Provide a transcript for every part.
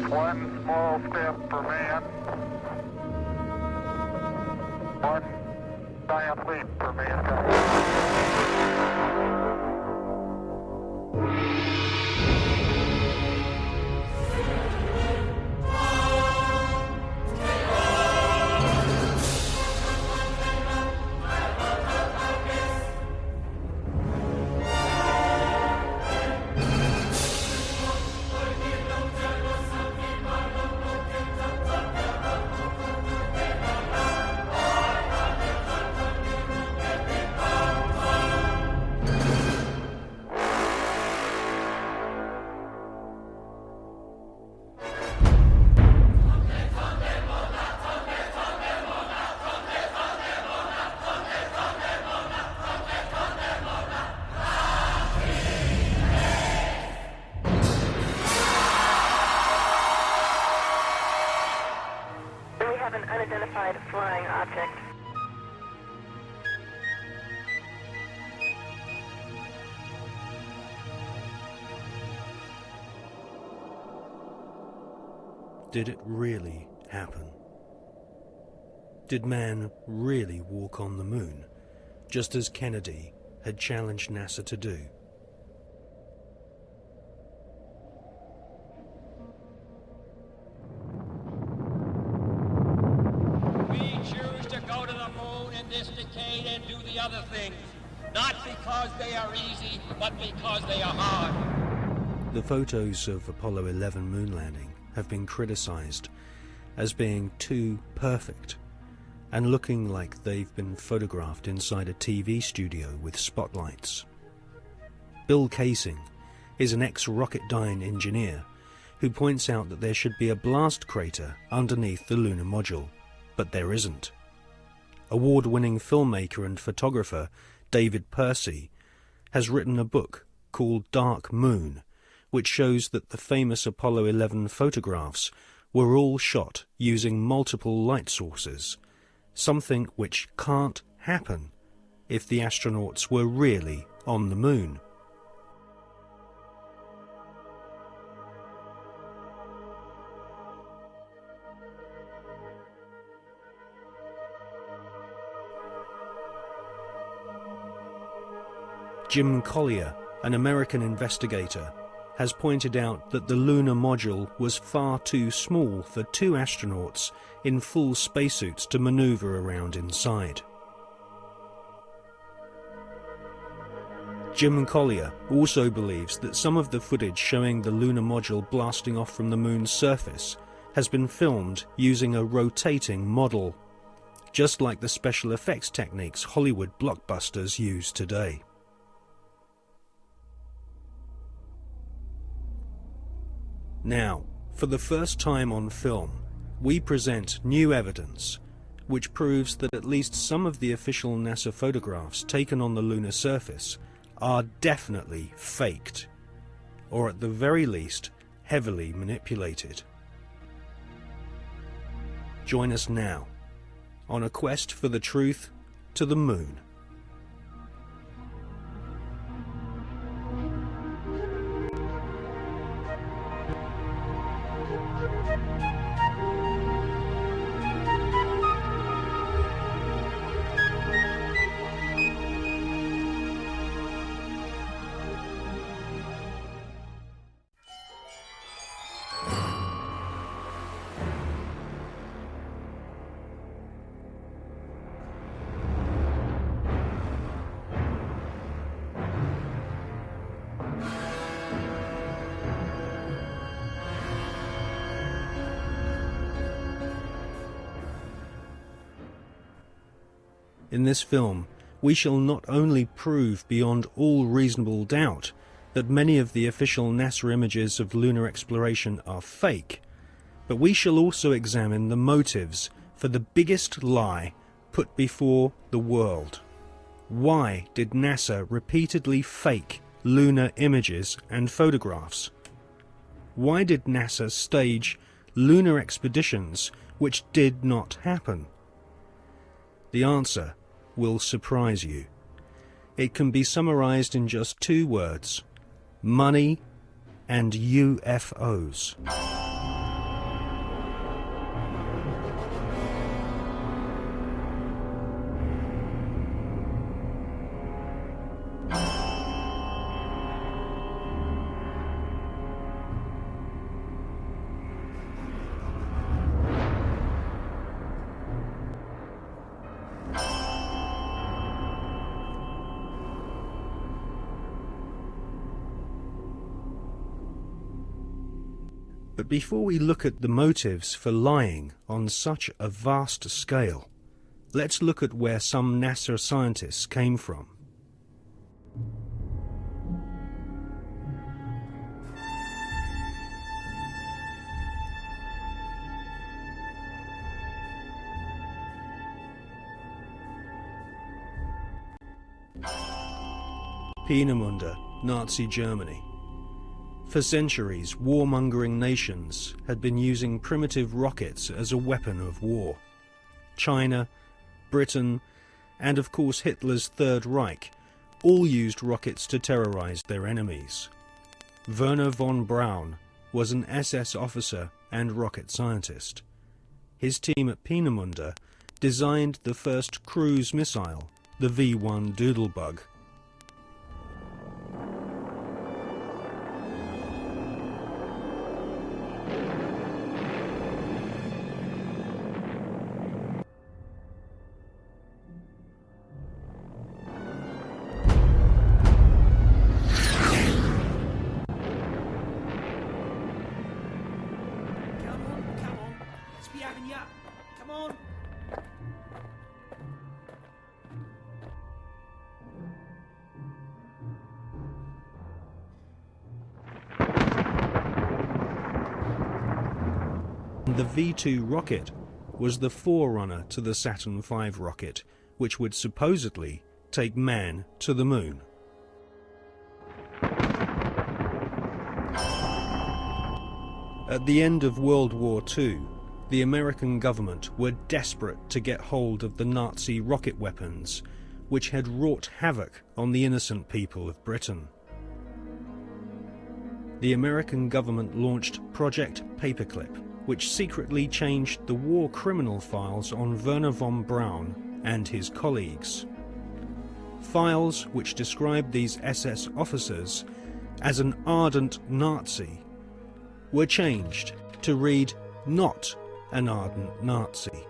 One small step for man, one giant leap for mankind. Unidentified flying object. Did it really happen? Did man really walk on the moon, just as Kennedy had challenged NASA to do? Not because they are easy, but because they are hard. The photos of Apollo 11 moon landing have been criticized as being too perfect and looking like they've been photographed inside a TV studio with spotlights. Bill Casing is an ex-Rocketdyne engineer who points out that there should be a blast crater underneath the lunar module, but there isn't. Award-winning filmmaker and photographer David Percy has written a book called Dark Moon, which shows that the famous Apollo 11 photographs were all shot using multiple light sources, something which can't happen if the astronauts were really on the moon. Jim Collier, an American investigator, has pointed out that the lunar module was far too small for 2 astronauts in full spacesuits to maneuver around inside. Jim Collier also believes that some of the footage showing the lunar module blasting off from the moon's surface has been filmed using a rotating model, just like the special effects techniques Hollywood blockbusters use today. Now, for the first time on film, we present new evidence which proves that at least some of the official NASA photographs taken on the lunar surface are definitely faked, or at the very least, heavily manipulated. Join us now on a quest for the truth to the moon. In this film, we shall not only prove beyond all reasonable doubt that many of the official NASA images of lunar exploration are fake, but we shall also examine the motives for the biggest lie put before the world. Why did NASA repeatedly fake lunar images and photographs? Why did NASA stage lunar expeditions which did not happen? The answer will surprise you. It can be summarized in just 2 words: money and UFOs. But before we look at the motives for lying on such a vast scale, let's look at where some NASA scientists came from. Peenemünde, Nazi Germany. For centuries, warmongering nations had been using primitive rockets as a weapon of war. China, Britain, and of course Hitler's Third Reich all used rockets to terrorize their enemies. Werner von Braun was an SS officer and rocket scientist. His team at Peenemünde designed the first cruise missile, the V-1 Doodlebug. The V-2 rocket was the forerunner to the Saturn V rocket, which would supposedly take man to the moon. At the end of World War II, the American government were desperate to get hold of the Nazi rocket weapons, which had wrought havoc on the innocent people of Britain. The American government launched Project Paperclip, which secretly changed the war criminal files on Wernher von Braun and his colleagues. Files which described these SS officers as an ardent Nazi were changed to read not an ardent Nazi.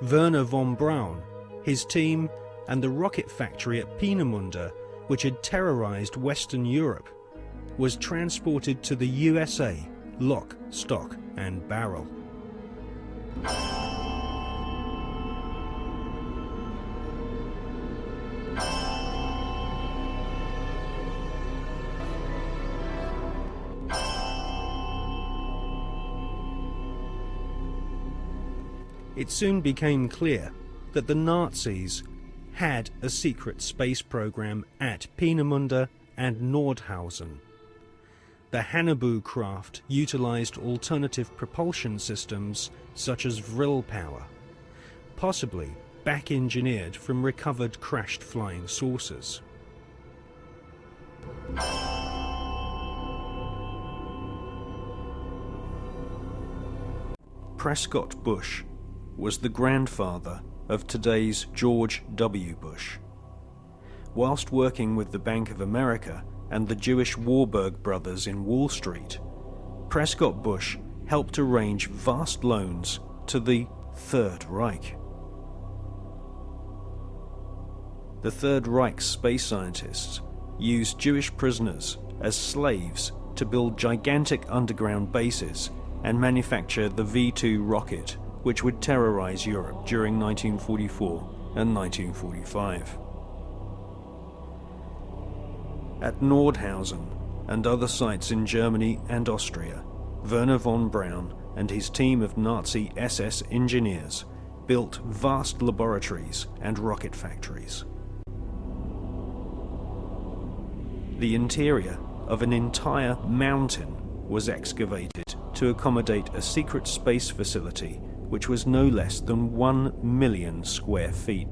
Wernher von Braun, his team, and the rocket factory at Peenemünde, which had terrorized Western Europe, was transported to the USA, lock, stock, and barrel. It soon became clear that the Nazis had a secret space program at Peenemünde and Nordhausen. The Hannibal craft utilized alternative propulsion systems such as vril power, possibly back-engineered from recovered crashed flying saucers. Prescott Bush was the grandfather of today's George W. Bush. Whilst working with the Bank of America and the Jewish Warburg brothers in Wall Street, Prescott Bush helped arrange vast loans to the Third Reich. The Third Reich's space scientists used Jewish prisoners as slaves to build gigantic underground bases and manufacture the V-2 rocket, which would terrorize Europe during 1944 and 1945. At Nordhausen and other sites in Germany and Austria, Wernher von Braun and his team of Nazi SS engineers built vast laboratories and rocket factories. The interior of an entire mountain was excavated to accommodate a secret space facility which was no less than 1 million square feet.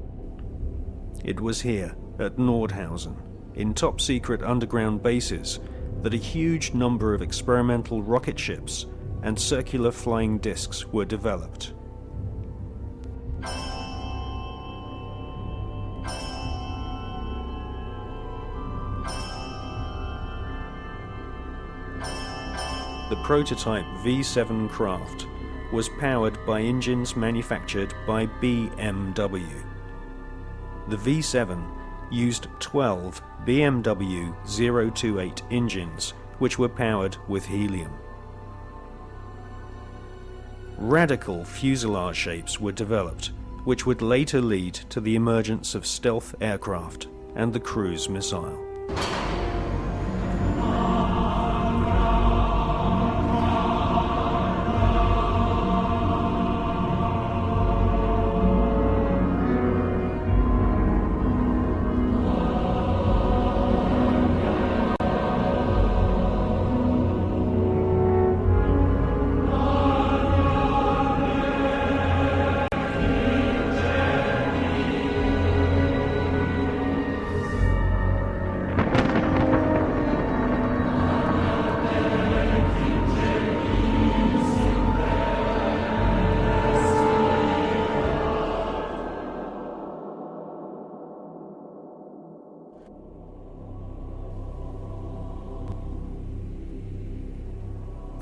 It was here, at Nordhausen, in top-secret underground bases, that a huge number of experimental rocket ships and circular flying discs were developed. The prototype V-7 craft was powered by engines manufactured by BMW. The V-7 used 12 BMW 028 engines, which were powered with helium. Radical fuselage shapes were developed, which would later lead to the emergence of stealth aircraft and the cruise missile.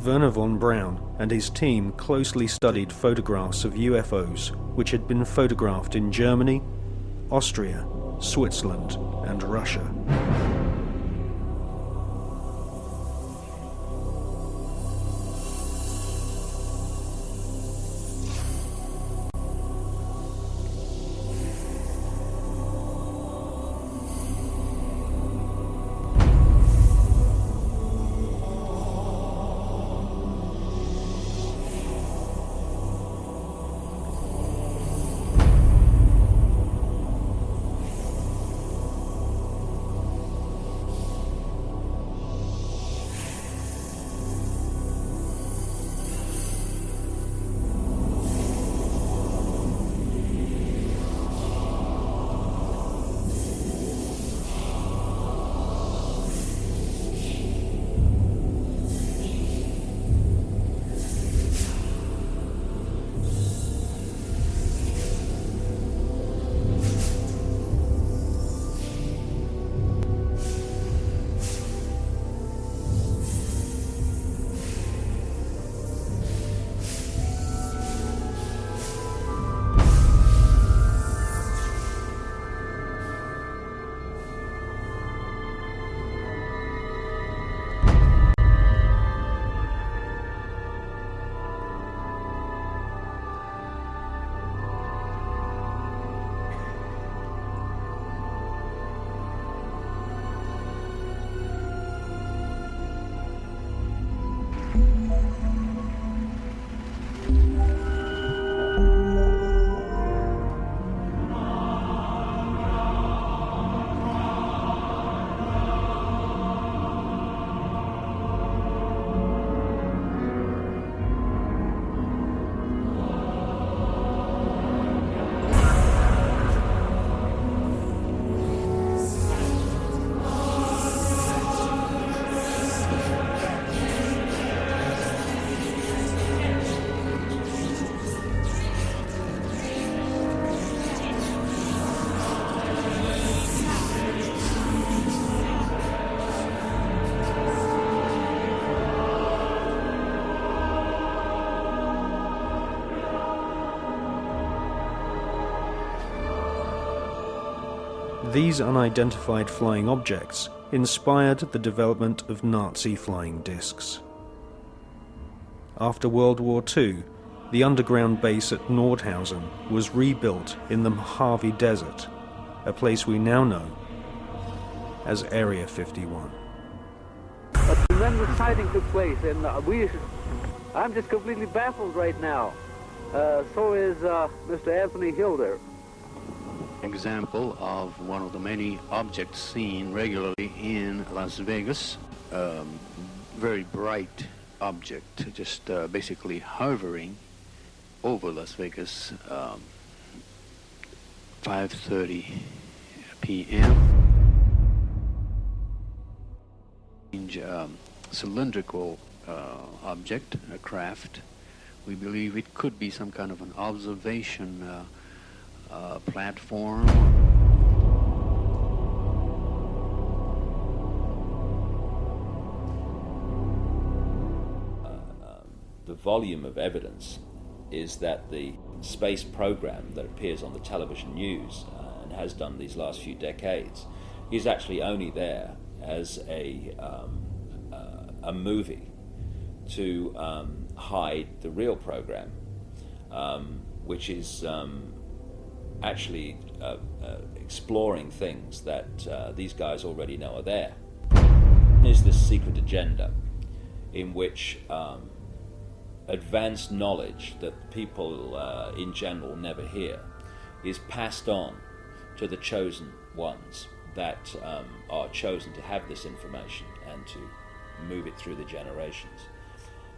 Wernher von Braun and his team closely studied photographs of UFOs which had been photographed in Germany, Austria, Switzerland, and Russia. These unidentified flying objects inspired the development of Nazi flying discs. After World War II, the underground base at Nordhausen was rebuilt in the Mojave Desert, a place we now know as Area 51. A tremendous sighting took place, and I'm just completely baffled right now. So is Mr. Anthony Hilder. Example of one of the many objects seen regularly in Las Vegas. Very bright object, just basically hovering over Las Vegas, 5:30 p.m. Cylindrical object, a craft. We believe it could be some kind of an observation platform. The volume of evidence is that the space program that appears on the television news and has done these last few decades is actually only there as a movie to hide the real program, which is actually exploring things that these guys already know are there. There's this secret agenda in which advanced knowledge that people in general never hear is passed on to the chosen ones that are chosen to have this information and to move it through the generations.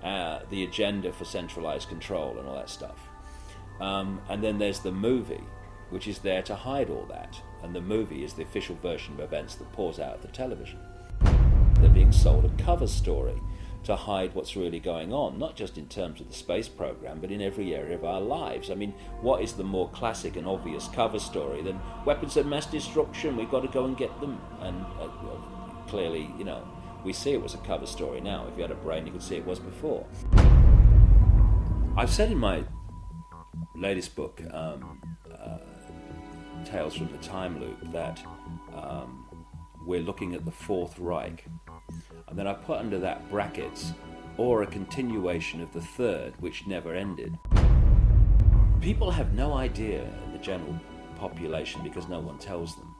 The agenda for centralized control and all that stuff. And then there's the movie, which is there to hide all that. And the movie is the official version of events that pours out of the television. They're being sold a cover story to hide what's really going on, not just in terms of the space program, but in every area of our lives. I mean, what is the more classic and obvious cover story than weapons of mass destruction, we've got to go and get them? And clearly, you know, we see it was a cover story now. If you had a brain, you could see it was before. I've said in my latest book, Tales from the Time Loop, that we're looking at the Fourth Reich. And then I put under that brackets, or a continuation of the Third, which never ended. People have no idea, in the general population, because no one tells them,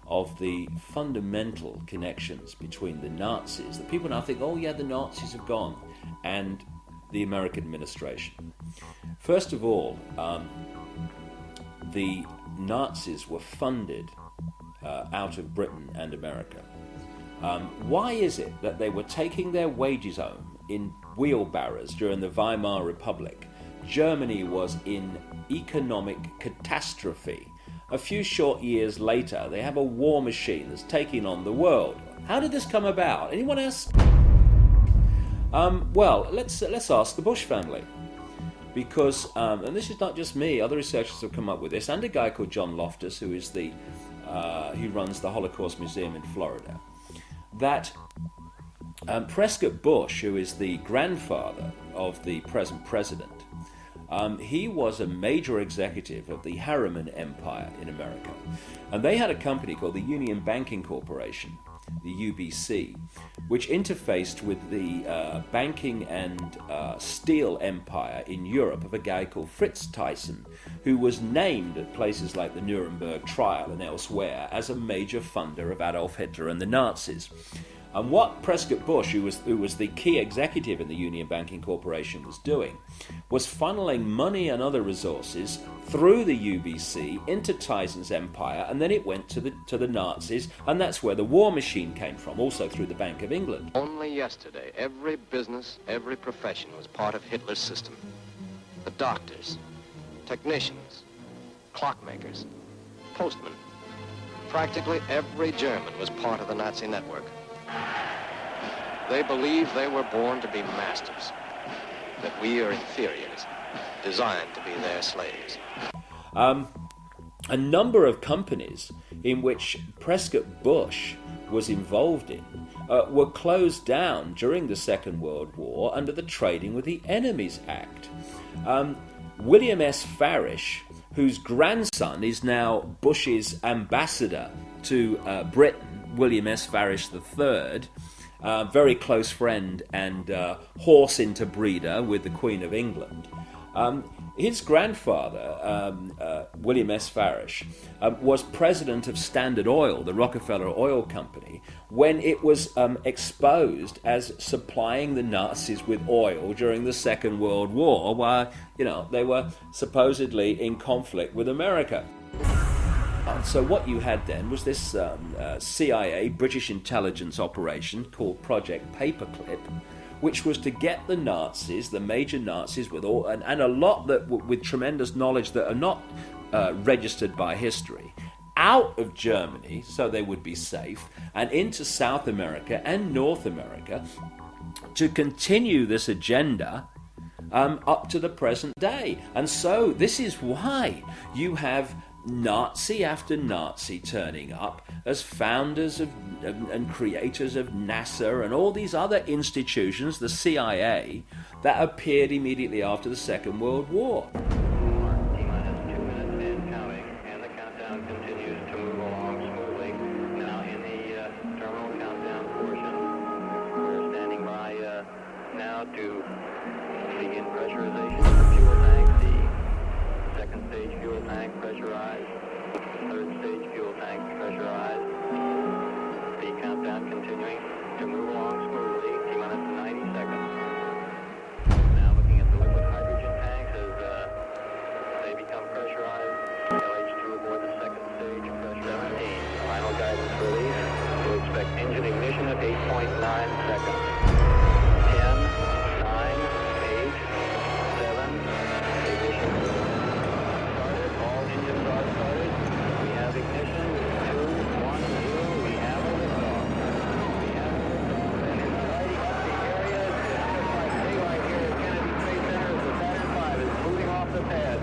of the fundamental connections between the Nazis. The people now think, oh yeah, the Nazis have gone, and the American administration. First of all, the Nazis were funded out of Britain and America. Why is it that they were taking their wages home in wheelbarrows during the Weimar Republic? Germany was in economic catastrophe. A few short years later, they have a war machine that's taking on the world. How did this come about? Anyone else? Well, let's ask the Bush family. Because, and this is not just me, other researchers have come up with this, and a guy called John Loftus, who is he runs the Holocaust Museum in Florida, that Prescott Bush, who is the grandfather of the present president, he was a major executive of the Harriman Empire in America. And they had a company called the Union Banking Corporation, the UBC, which interfaced with the banking and steel empire in Europe of a guy called Fritz Thyssen, who was named at places like the Nuremberg trial and elsewhere as a major funder of Adolf Hitler and the Nazis. And what Prescott Bush, who was the key executive in the Union Banking Corporation, was doing was funneling money and other resources through the UBC into Thyssen's empire, and then it went to the Nazis, and that's where the war machine came from, also through the Bank of England. Only yesterday, every business, every profession was part of Hitler's system. The doctors, technicians, clockmakers, postmen. Practically every German was part of the Nazi network. They believe they were born to be masters, that we are inferiors, designed to be their slaves. A number of companies in which Prescott Bush was involved in were closed down during the Second World War under the Trading with the Enemies Act. William S. Farish, whose grandson is now Bush's ambassador to Britain, William S. Farish III, very close friend and horse interbreeder with the Queen of England. His grandfather, William S. Farish, was president of Standard Oil, the Rockefeller Oil Company, when it was exposed as supplying the Nazis with oil during the Second World War, while they were supposedly in conflict with America. So what you had then was this CIA, British intelligence operation called Project Paperclip, which was to get the Nazis, the major Nazis, with all and a lot that with tremendous knowledge that are not registered by history, out of Germany so they would be safe, and into South America and North America to continue this agenda up to the present day. And so this is why you have Nazi after Nazi turning up as founders of and creators of NASA and all these other institutions, the CIA, that appeared immediately after the Second World War. T-minus 2 minutes and counting, and the countdown continues to move along smoothly. Now in the terminal countdown portion, we're standing by now to begin pressurization of the fuel tank. The second stage fuel tank pressurized. Third stage fuel tank pressurized. The countdown continuing to move along smoothly. T-minus 90 seconds. Now looking at the liquid hydrogen tanks as they become pressurized. LH2 aboard the second stage pressure. 17. Final guidance release. We expect engine ignition at 8.9 seconds. 10, 9, 8, 7, ignition. Started. All engines are started. We have ignition. 2, 1, 0. We have a liftoff. We have a liftoff. And it's lighting up the area. It's just like daylight here at Kennedy Space Center as the Saturn V is booting off the pad.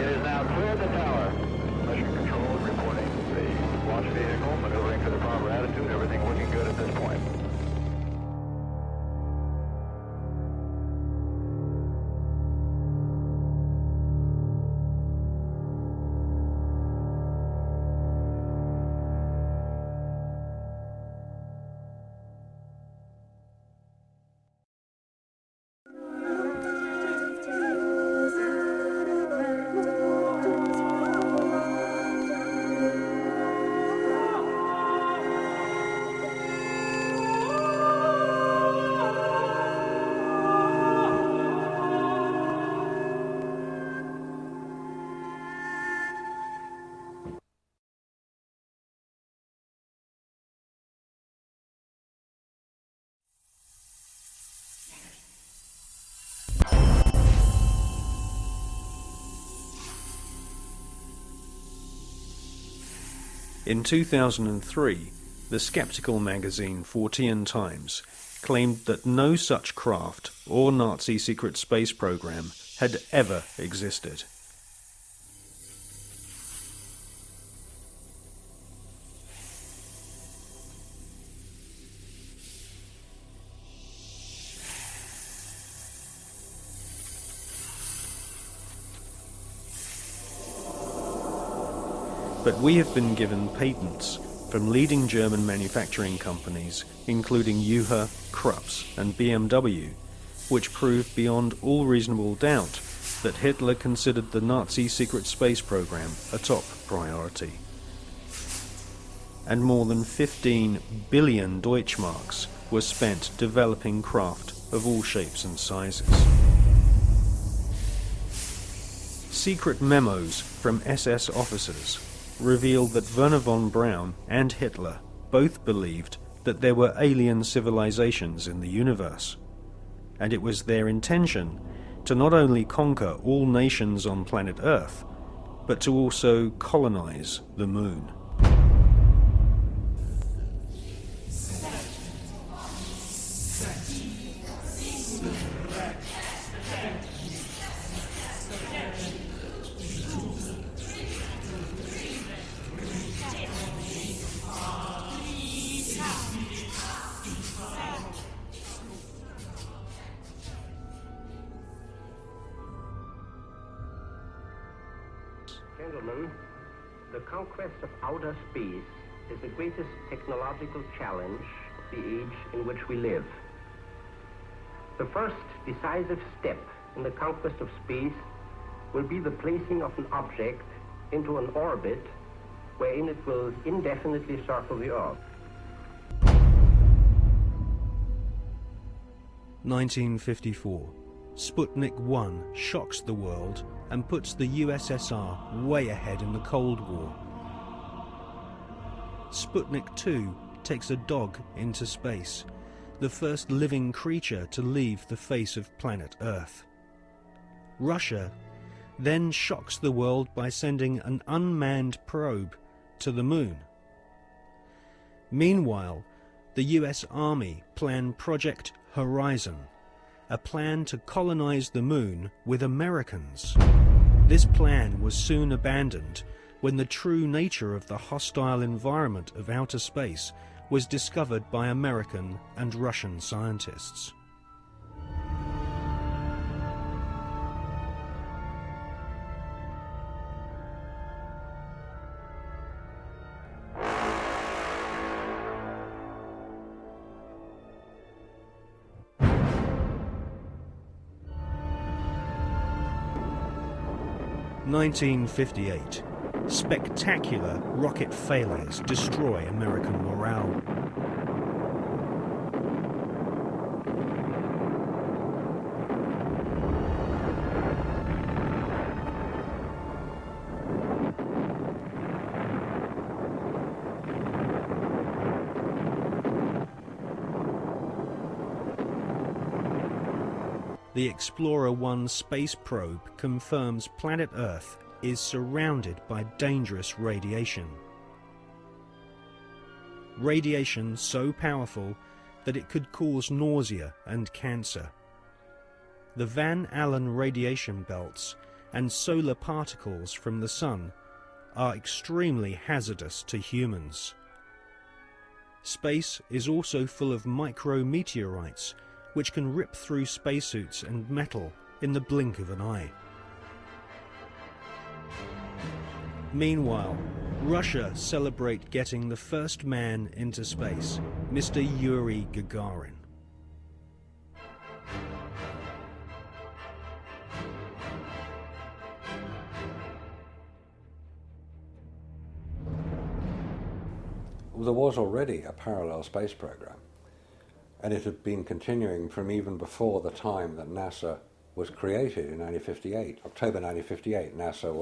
It has now cleared the tower. Mission control reporting. The launch vehicle maneuvering to the proper attitude. Everything looking good at this point. In 2003, the skeptical magazine Fortean Times claimed that no such craft or Nazi secret space program had ever existed. But we have been given patents from leading German manufacturing companies, including Juha, Krups and BMW, which prove beyond all reasonable doubt that Hitler considered the Nazi secret space program a top priority. And more than 15 billion Deutschmarks were spent developing craft of all shapes and sizes. Secret memos from SS officers revealed that Werner von Braun and Hitler both believed that there were alien civilizations in the universe, and it was their intention to not only conquer all nations on planet Earth, but to also colonize the moon. Gentlemen, the conquest of outer space is the greatest technological challenge of the age in which we live. The first decisive step in the conquest of space will be the placing of an object into an orbit wherein it will indefinitely circle the Earth. 1954. Sputnik 1 shocks the world and puts the USSR way ahead in the Cold War. Sputnik 2 takes a dog into space, the first living creature to leave the face of planet Earth. Russia then shocks the world by sending an unmanned probe to the moon. Meanwhile, the US Army plan Project Horizon, a plan to colonize the moon with Americans. This plan was soon abandoned when the true nature of the hostile environment of outer space was discovered by American and Russian scientists. (1958). Spectacular rocket failures destroy American morale. The Explorer 1 space probe confirms planet Earth is surrounded by dangerous radiation. Radiation so powerful that it could cause nausea and cancer. The Van Allen radiation belts and solar particles from the Sun are extremely hazardous to humans. Space is also full of micrometeorites which can rip through spacesuits and metal in the blink of an eye. Meanwhile, Russia celebrate getting the first man into space, Mr. Yuri Gagarin. There was already a parallel space program, and it had been continuing from even before the time that NASA was created in 1958. October 1958, NASA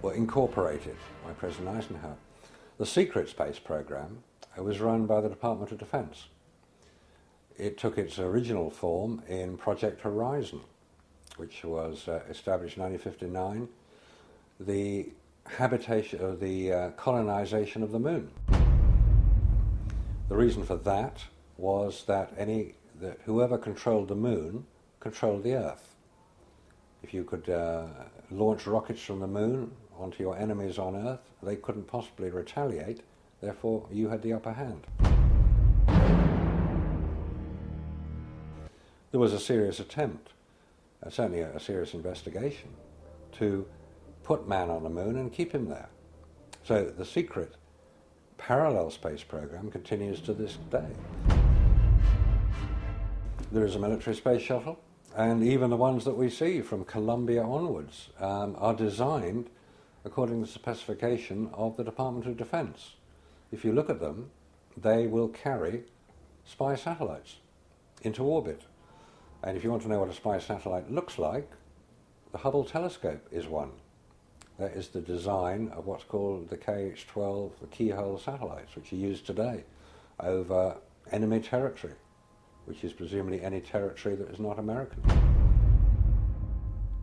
were incorporated by President Eisenhower. The secret space program was run by the Department of Defense. It took its original form in Project Horizon, which was established in 1959, the habitation of the colonization of the moon. The reason for that was that whoever controlled the moon controlled the Earth. If you could launch rockets from the moon onto your enemies on Earth, they couldn't possibly retaliate, therefore you had the upper hand. There was a serious attempt, certainly a serious investigation, to put man on the moon and keep him there. So the secret parallel space program continues to this day. There is a military space shuttle, and even the ones that we see from Columbia onwards are designed according to the specification of the Department of Defense. If you look at them, they will carry spy satellites into orbit. And if you want to know what a spy satellite looks like, the Hubble telescope is one. That is the design of what's called the KH-12, the keyhole satellites, which are used today over enemy territory, which is presumably any territory that is not American.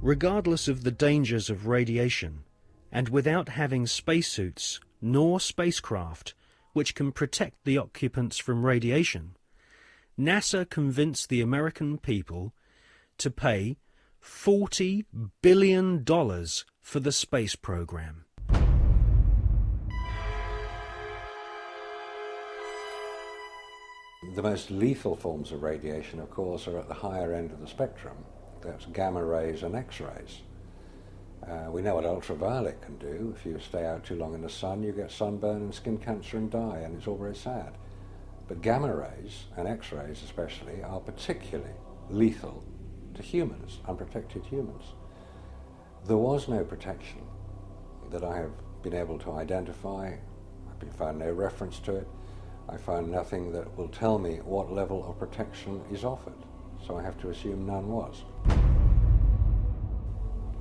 Regardless of the dangers of radiation, and without having spacesuits nor spacecraft which can protect the occupants from radiation, NASA convinced the American people to pay $40 billion for the space program. The most lethal forms of radiation, of course, are at the higher end of the spectrum. That's gamma rays and X-rays. We know what ultraviolet can do. If you stay out too long in the sun, you get sunburn and skin cancer and die, and it's all very sad. But gamma rays, and X-rays especially, are particularly lethal to humans, unprotected humans. There was no protection that I have been able to identify. I've found no reference to it. I found nothing that will tell me what level of protection is offered, so I have to assume none was.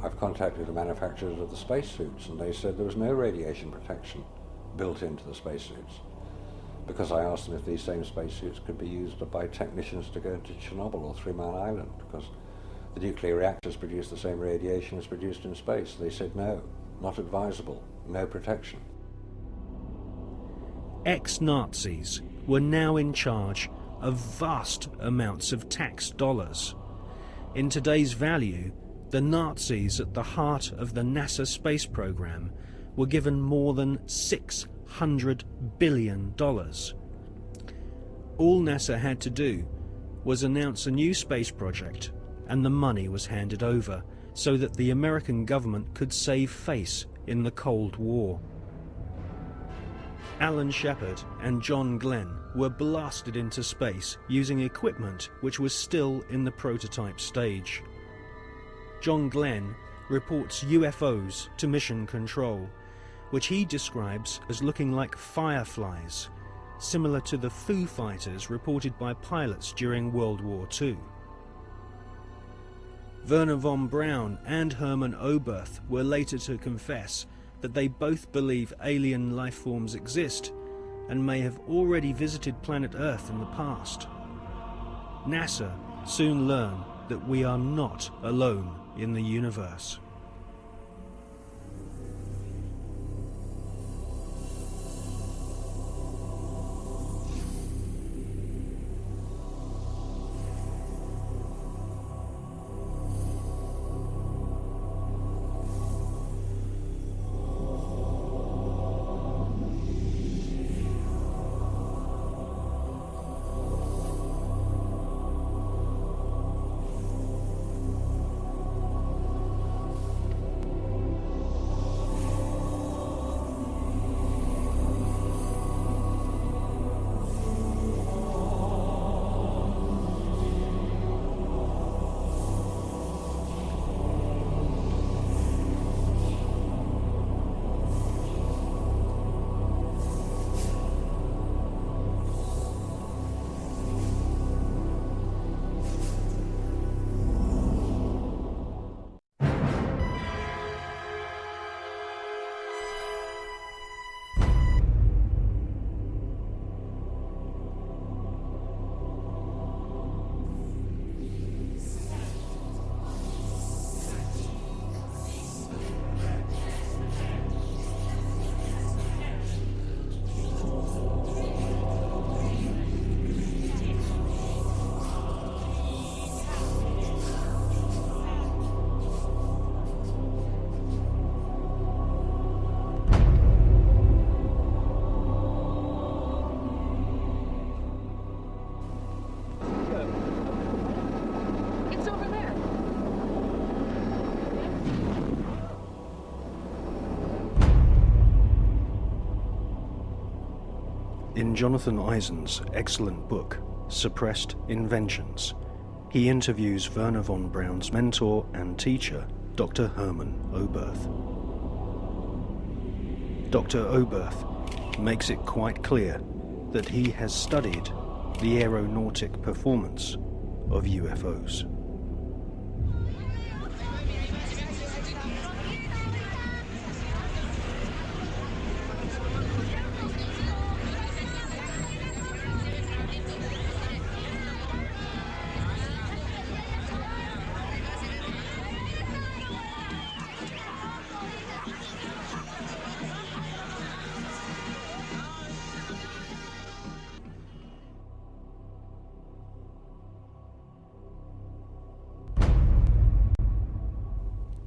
I've contacted the manufacturers of the spacesuits, and they said there was no radiation protection built into the spacesuits, because I asked them if these same spacesuits could be used by technicians to go to Chernobyl or 3 Mile Island, because the nuclear reactors produce the same radiation as produced in space. They said no, not advisable, no protection. Ex-Nazis were now in charge of vast amounts of tax dollars. In today's value, the Nazis at the heart of the NASA space program were given more than $600 billion. All NASA had to do was announce a new space project, and the money was handed over so that the American government could save face in the Cold War. Alan Shepard and John Glenn were blasted into space using equipment which was still in the prototype stage. John Glenn reports UFOs to Mission Control, which he describes as looking like fireflies, similar to the Foo Fighters reported by pilots during World War II. Werner von Braun and Hermann Oberth were later to confess that they both believe alien life forms exist and may have already visited planet Earth in the past. NASA soon learned that we are not alone in the universe. In Jonathan Eisen's excellent book, Suppressed Inventions, he interviews Werner von Braun's mentor and teacher, Dr. Hermann Oberth. Dr. Oberth makes it quite clear that he has studied the aeronautic performance of UFOs.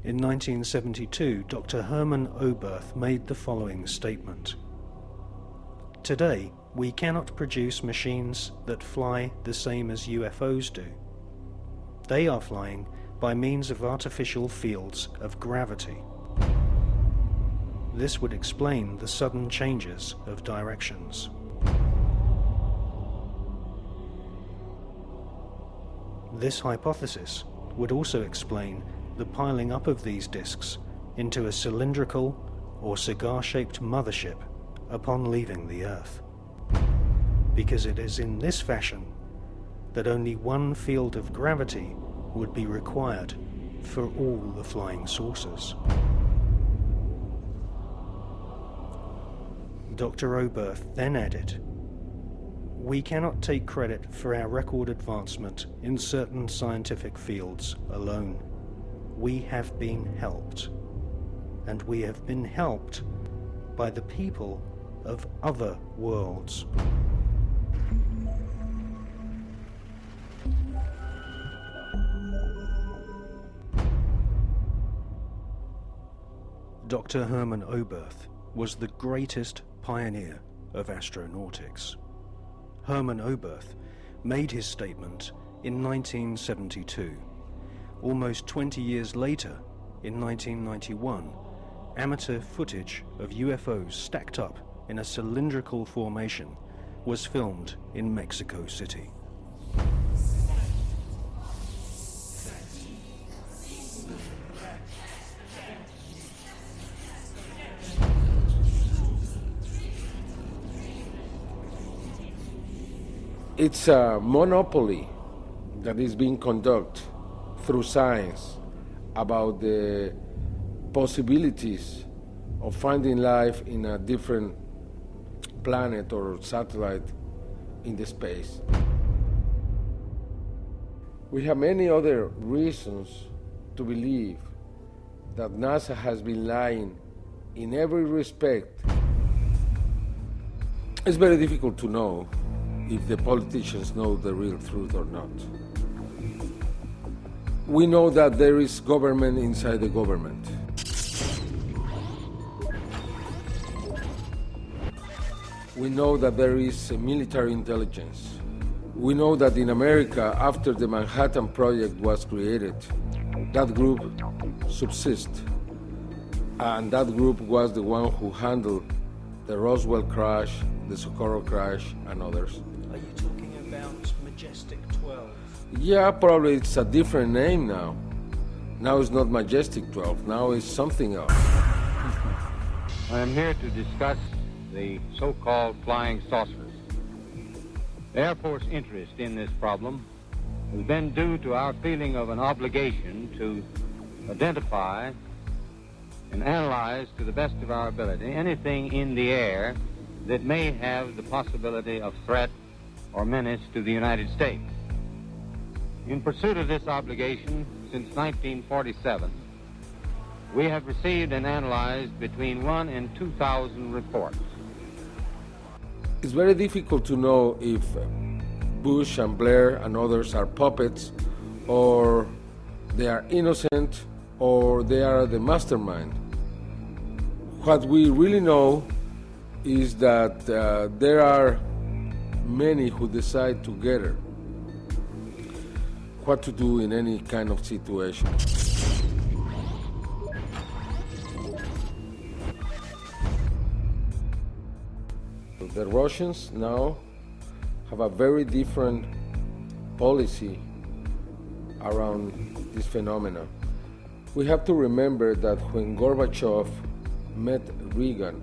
In 1972, Dr. Hermann Oberth made the following statement. Today, we cannot produce machines that fly the same as UFOs do. They are flying by means of artificial fields of gravity. This would explain the sudden changes of directions. This hypothesis would also explain the piling up of these disks into a cylindrical or cigar-shaped mothership upon leaving the Earth, because it is in this fashion that only one field of gravity would be required for all the flying saucers. Dr. Oberth then added, "We cannot take credit for our record advancement in certain scientific fields alone. We have been helped, and we have been helped by the people of other worlds." Dr. Hermann Oberth was the greatest pioneer of astronautics. Hermann Oberth made his statement in 1972. Almost 20 years later, in 1991, amateur footage of UFOs stacked up in a cylindrical formation was filmed in Mexico City. It's a monopoly that is being conducted through science about the possibilities of finding life in a different planet or satellite in the space. We have many other reasons to believe that NASA has been lying in every respect. It's very difficult to know if the politicians know the real truth or not. We know that there is government inside the government. We know that there is military intelligence. We know that in America, after the Manhattan Project was created, that group subsists. And that group was the one who handled the Roswell crash, the Socorro crash, and others. Are you talking about Majestic 12? Yeah, probably it's a different name now. Now it's not Majestic 12, now it's something else. I am here to discuss the so-called flying saucers. The Air Force interest in this problem has been due to our feeling of an obligation to identify and analyze to the best of our ability anything in the air that may have the possibility of threat or menace to the United States. In pursuit of this obligation, since 1947, we have received and analyzed between 1,000 and 2,000 reports. It's very difficult to know if Bush and Blair and others are puppets, or they are innocent, or they are the mastermind. What we really know is that there are many who decide together what to do in any kind of situation. The Russians now have a very different policy around this phenomena. We have to remember that when Gorbachev met Reagan,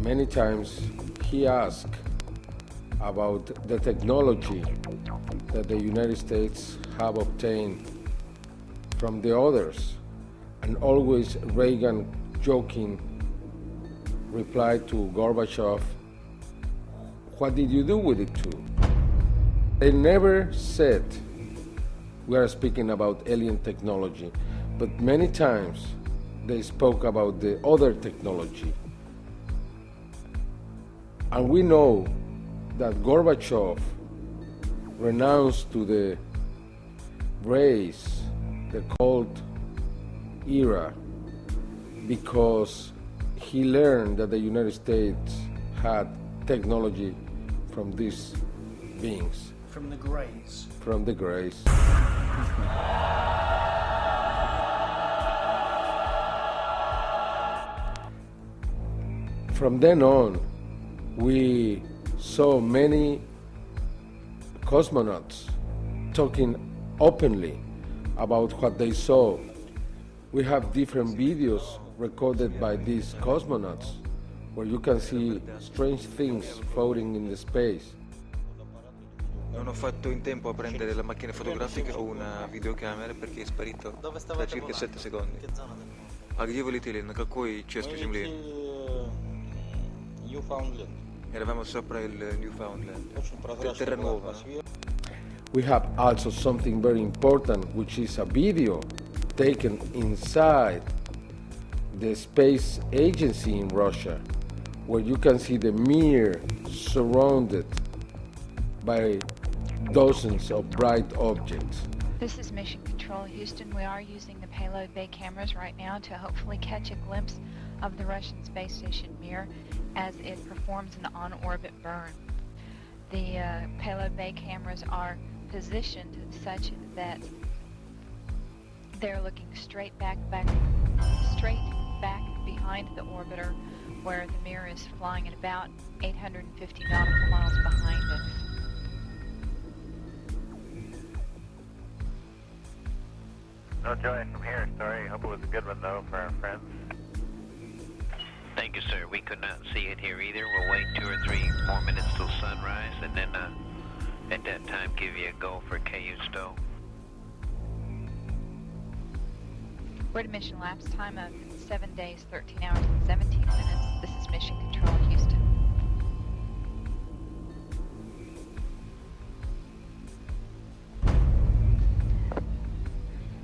many times he asked about the technology that the United States have obtained from the others, and always Reagan, joking, replied to Gorbachev, "What did you do with it too?" They never said we are speaking about alien technology, but many times they spoke about the other technology. And we know that Gorbachev renounced to the race, the Cold era, because he learned that the United States had technology from these beings. From the Greys. From the Greys. From then on, we saw many cosmonauts talking openly about what they saw. We have different videos recorded by these cosmonauts where you can see strange things floating in the space. Non ho fatto in tempo a prendere la macchina fotografica o una videocamera perché è sparito da circa 7 secondi. А где вы летели? На какой части Земли? Eravamo sopra il Newfoundland. Terra nuova. We have also something very important, which is a video taken inside the space agency in Russia, where you can see the Mir surrounded by dozens of bright objects. This is Mission Control Houston. We are using the payload bay cameras right now to hopefully catch a glimpse of the Russian space station Mir as it performs an on-orbit burn. The payload bay cameras are positioned such that they're looking straight back behind the orbiter, where the Mir is flying at about 850 nautical miles behind us. No joy from here, sorry. Hope it was a good one, though, for our friends. Thank you, sir. We could not see it here either. We'll wait 2 or 3 more minutes till sunrise, and then at that time give you a go for Houston. We're at a mission lapse time of 7 days, 13 hours, and 17 minutes. This is Mission Control Houston.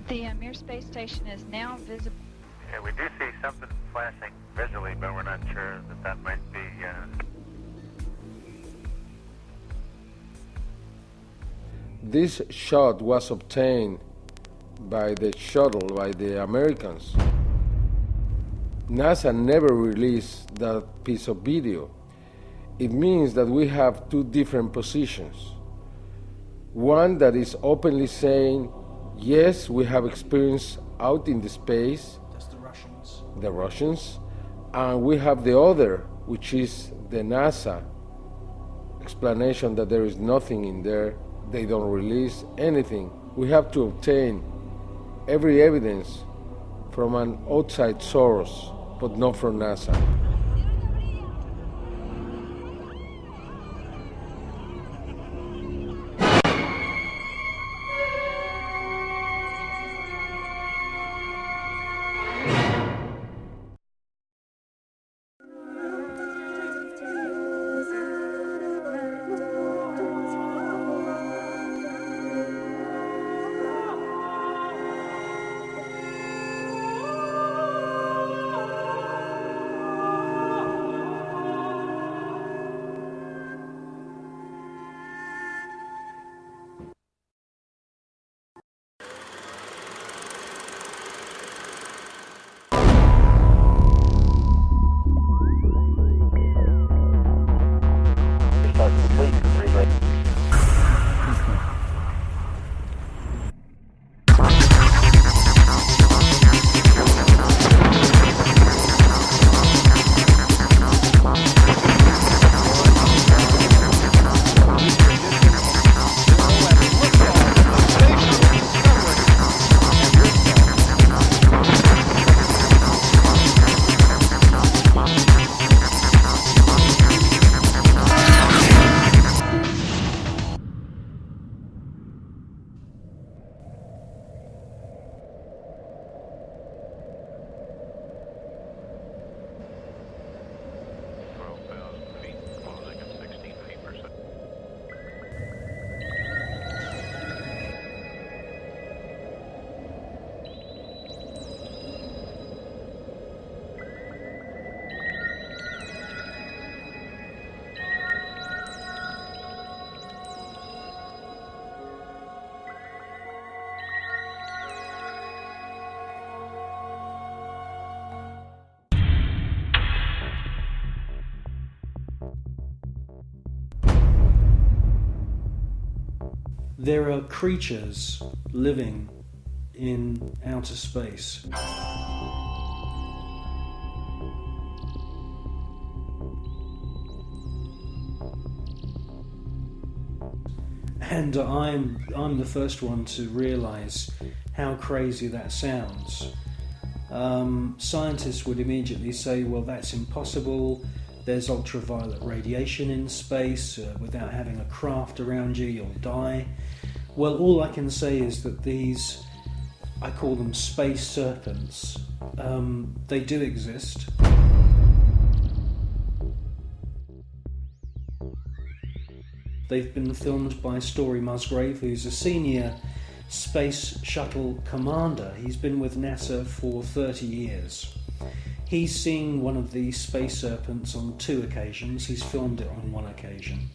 The Mir space station is now visible. Yeah, we do see something flashing visually, but we're not sure that might be... This shot was obtained by the shuttle, by the Americans. NASA never released that piece of video. It means that we have 2 different positions. One that is openly saying, yes, we have experience out in the space. That's the Russians. The Russians. And we have the other, which is the NASA explanation that there is nothing in there. They don't release anything. We have to obtain every evidence from an outside source, but not from NASA. there are creatures living in outer space. And I'm the first one to realise how crazy that sounds. Scientists would immediately say, well, that's impossible. There's ultraviolet radiation in space. Without having a craft around you, you'll die. Well, all I can say is that these, I call them space serpents, they do exist. They've been filmed by Story Musgrave, who's a senior space shuttle commander. He's been with NASA for 30 years. He's seen one of these space serpents on 2 occasions. He's filmed it on 1 occasion.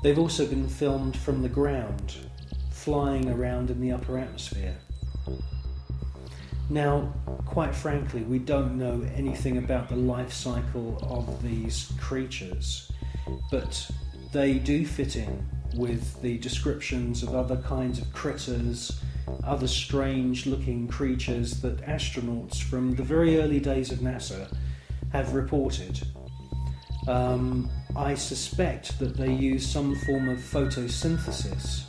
They've also been filmed from the ground, flying around in the upper atmosphere. Now, quite frankly, we don't know anything about the life cycle of these creatures, but they do fit in with the descriptions of other kinds of critters, other strange-looking creatures that astronauts from the very early days of NASA have reported. I suspect that they use some form of photosynthesis,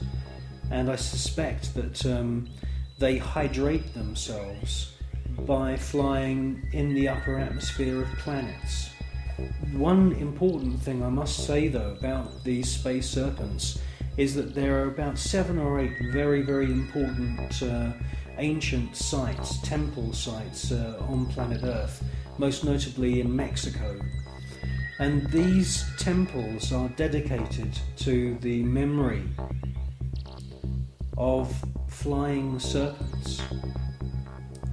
and I suspect that they hydrate themselves by flying in the upper atmosphere of planets. One important thing I must say, though, about these space serpents is that there are about 7 or 8 very, very important ancient sites, temple sites on planet Earth, most notably in Mexico. And these temples are dedicated to the memory of flying serpents.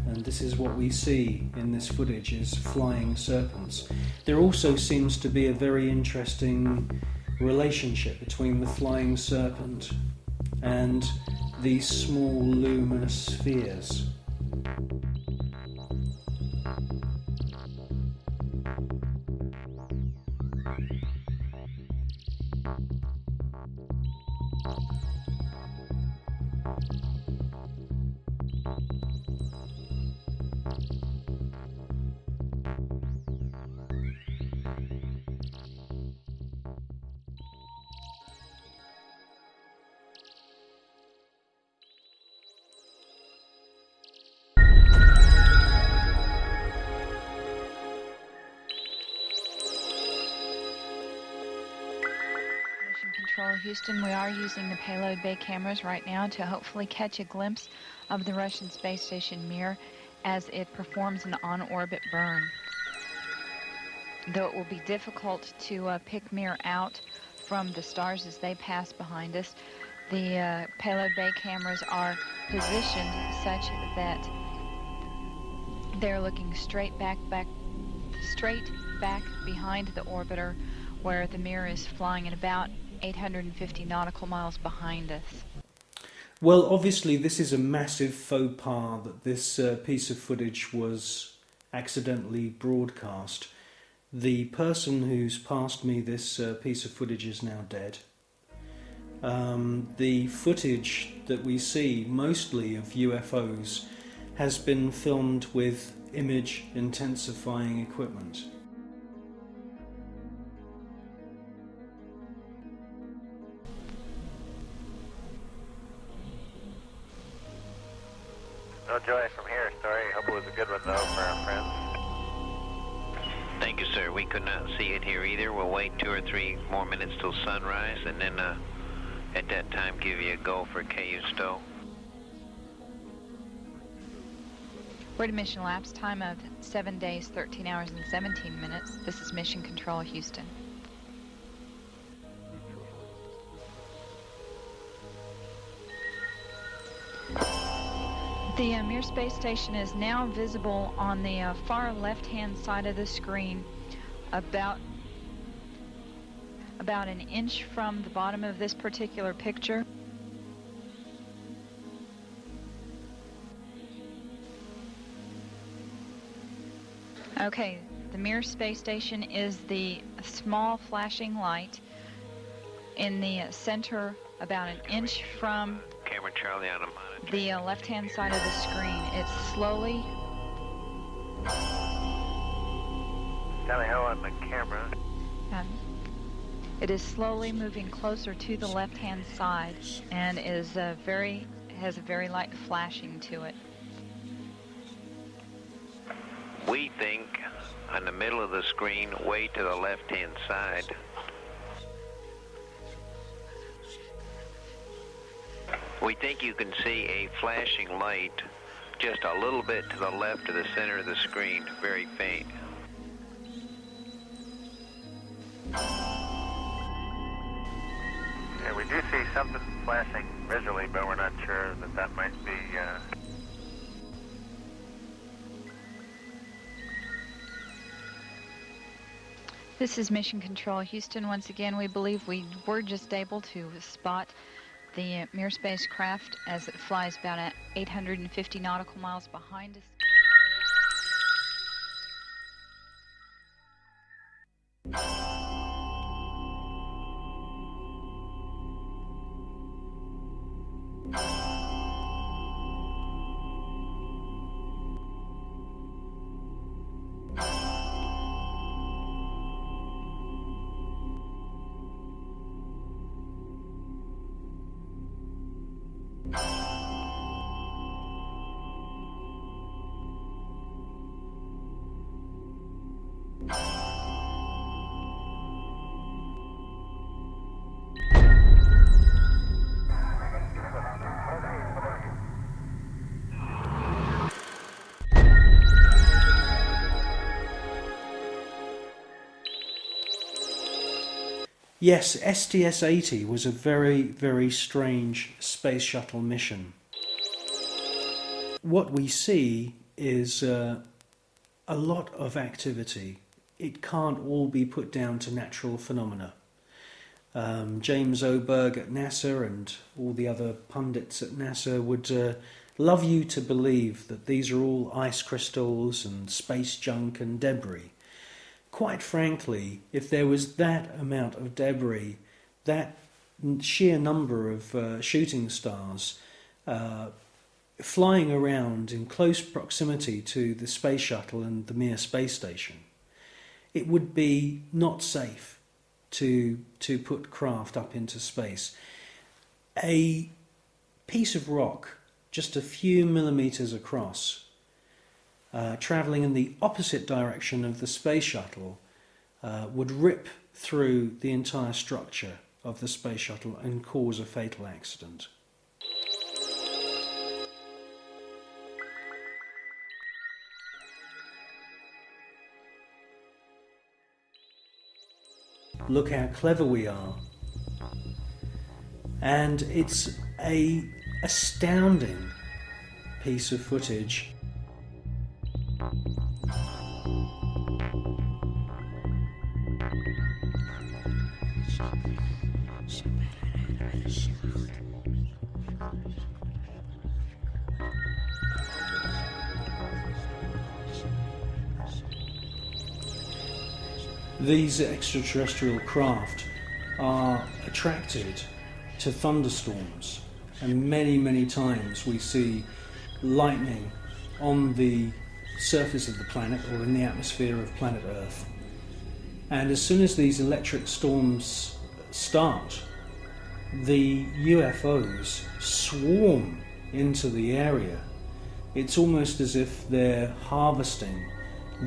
And this is what we see in this footage, is flying serpents. There also seems to be a very interesting relationship between the flying serpent and these small luminous spheres. Houston, we are using the payload bay cameras right now to hopefully catch a glimpse of the Russian space station Mir as it performs an on-orbit burn. Though it will be difficult to pick Mir out from the stars as they pass behind us, the payload bay cameras are positioned such that they're looking straight back behind the orbiter, where the Mir is flying at about 850 nautical miles behind us. Well, obviously this is a massive faux pas that this piece of footage was accidentally broadcast. The person who's passed me this piece of footage is now dead. The footage that we see, mostly of UFOs, has been filmed with image intensifying equipment. No joy from here, sorry. Hope it was a good one, though, for our friends. Thank you, sir. We could not see it here either. We'll wait 2 or 3 more minutes till sunrise, and then at that time give you a go for ejecutó. We're at a mission lapse time of 7 days, 13 hours, and 17 minutes. This is Mission Control, Houston. The Mir space station is now visible on the far left-hand side of the screen, about an inch from the bottom of this particular picture. Okay, the Mir space station is the small flashing light in the center, about an inch from Camera Charlie on a monitor. the left-hand side of the screen. It's slowly... Tally ho on the camera. It is slowly moving closer to the left-hand side and is has a very light flashing to it. We think on the middle of the screen, way to the left-hand side. We think you can see a flashing light just a little bit to the left of the center of the screen, very faint. Yeah, we do see something flashing visually, but we're not sure that might be... This is Mission Control, Houston. Once again, we believe we were just able to spot the Mir spacecraft as it flies about at 850 nautical miles behind us. Yes, STS-80 was a very, very strange space shuttle mission. What we see is a lot of activity. It can't all be put down to natural phenomena. James Oberg at NASA and all the other pundits at NASA would love you to believe that these are all ice crystals and space junk and debris. Quite frankly, if there was that amount of debris, that sheer number of shooting stars flying around in close proximity to the space shuttle and the Mir space station, it would be not safe to put craft up into space. A piece of rock just a few millimeters across, travelling in the opposite direction of the space shuttle, would rip through the entire structure of the space shuttle and cause a fatal accident. Look how clever we are. And it's an astounding piece of footage. these extraterrestrial craft are attracted to thunderstorms, and many times we see lightning on the surface of the planet or in the atmosphere of planet Earth. And as soon as these electric storms start, the UFOs swarm into the area. It's almost as if they're harvesting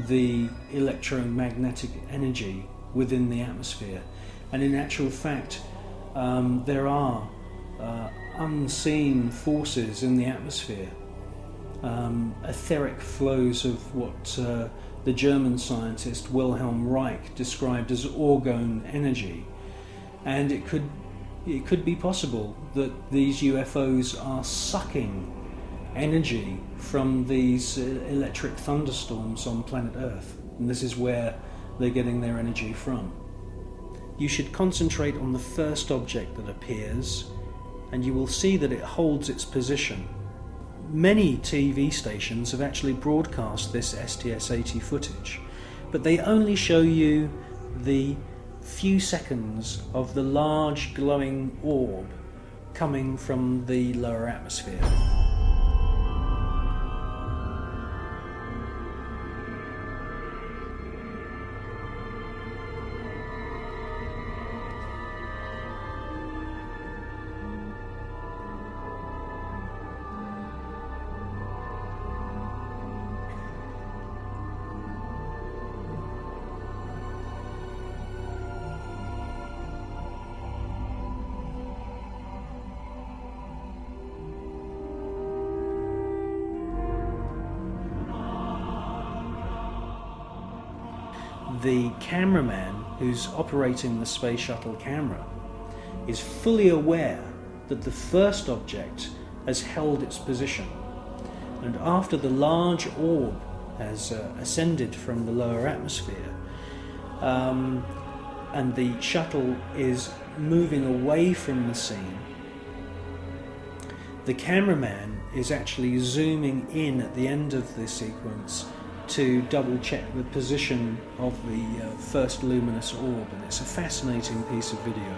the electromagnetic energy within the atmosphere. And in actual fact, there are unseen forces in the atmosphere, etheric flows of what the German scientist Wilhelm Reich described as orgone energy. And it could be possible that these UFOs are sucking energy from these electric thunderstorms on planet Earth, and this is where they're getting their energy from. You should concentrate on the first object that appears, and you will see that it holds its position. Many TV stations have actually broadcast this STS-80 footage, but they only show you the few seconds of the large glowing orb coming from the lower atmosphere. The cameraman who's operating the space shuttle camera is fully aware that the first object has held its position, and after the large orb has ascended from the lower atmosphere and the shuttle is moving away from the scene, the cameraman is actually zooming in at the end of the sequence to double check the position of the first luminous orb, and it's a fascinating piece of video.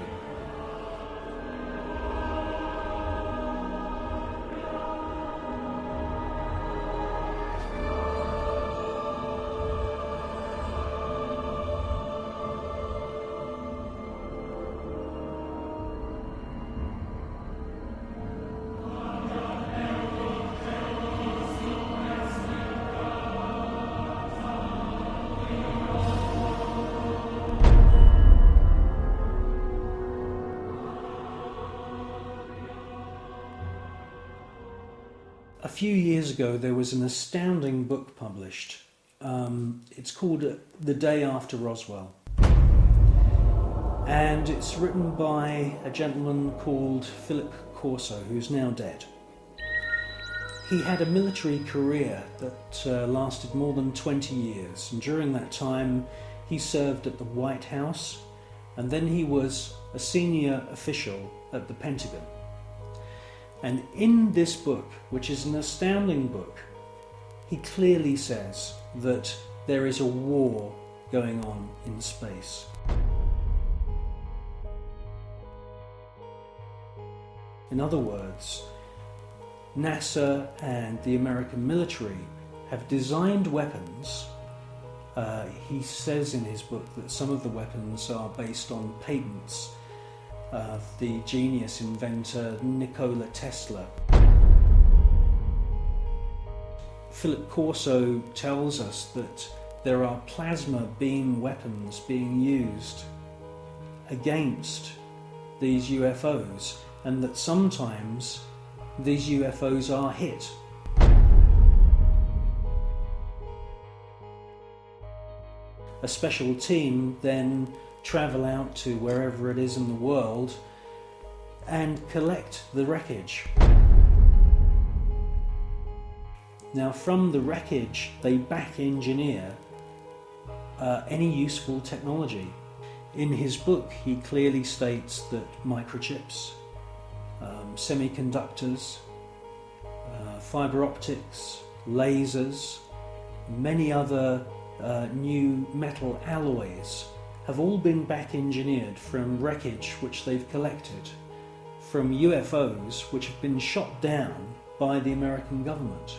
A few years ago there was an astounding book published. It's called The Day After Roswell, and it's written by a gentleman called Philip Corso, who's now dead. He had a military career that lasted more than 20 years, and during that time he served at the White House, and then he was a senior official at the Pentagon. And in this book, which is an astounding book, he clearly says that there is a war going on in space. In other words, NASA and the American military have designed weapons. He says in his book that some of the weapons are based on patents of the genius inventor Nikola Tesla. Philip Corso tells us that there are plasma beam weapons being used against these UFOs, and that sometimes these UFOs are hit. A special team then travel out to wherever it is in the world and collect the wreckage. Now, from the wreckage they back engineer any useful technology. In his book he clearly states that microchips, semiconductors, fiber optics, lasers, many other new metal alloys have all been back engineered from wreckage which they've collected, from UFOs which have been shot down by the American government.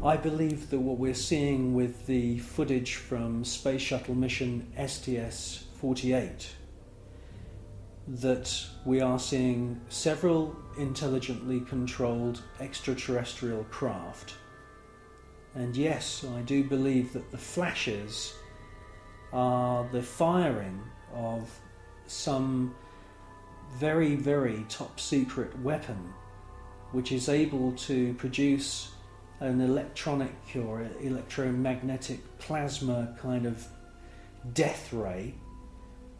I believe that what we're seeing with the footage from Space Shuttle mission STS-48, that we are seeing several intelligently controlled extraterrestrial craft. And yes, I do believe that the flashes are the firing of some very, very top secret weapon which is able to produce an electronic or electromagnetic plasma kind of death ray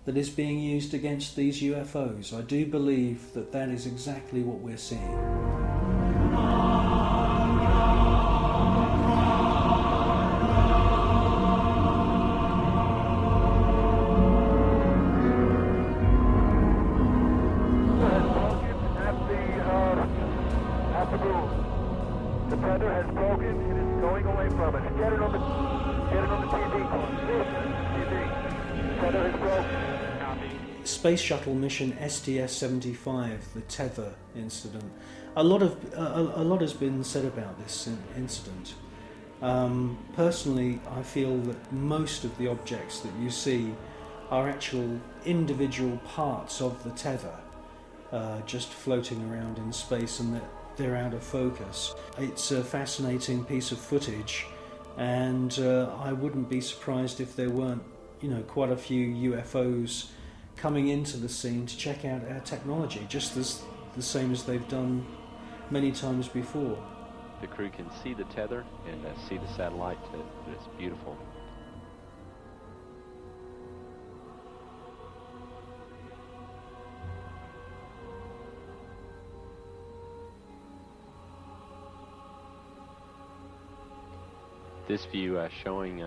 that is being used against these UFOs. I do believe that that is exactly what we're seeing. The tether has broken. It is going away from us. Get it on the TV. The tether has broken. Copy. Space Shuttle mission STS-75, the tether incident. A lot has been said about this incident. Personally, I feel that most of the objects that you see are actual individual parts of the tether, just floating around in space, and that they're out of focus. It's a fascinating piece of footage, and I wouldn't be surprised if there weren't, quite a few UFOs coming into the scene to check out our technology, just as the same as they've done many times before. The crew can see the tether and see the satellite. It's beautiful. This view showing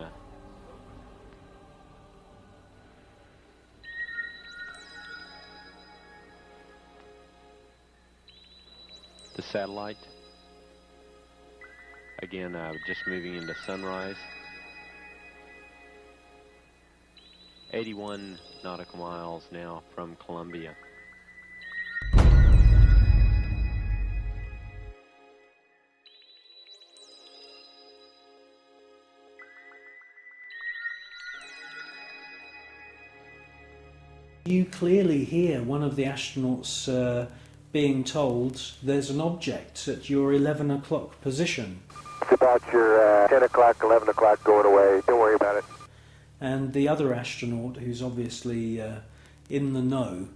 the satellite. Again, just moving into sunrise. 81 nautical miles now from Columbia. You clearly hear one of the astronauts being told there's an object at your 11 o'clock position. It's about your 10 o'clock, 11 o'clock going away. Don't worry about it. And the other astronaut, who's obviously in the know,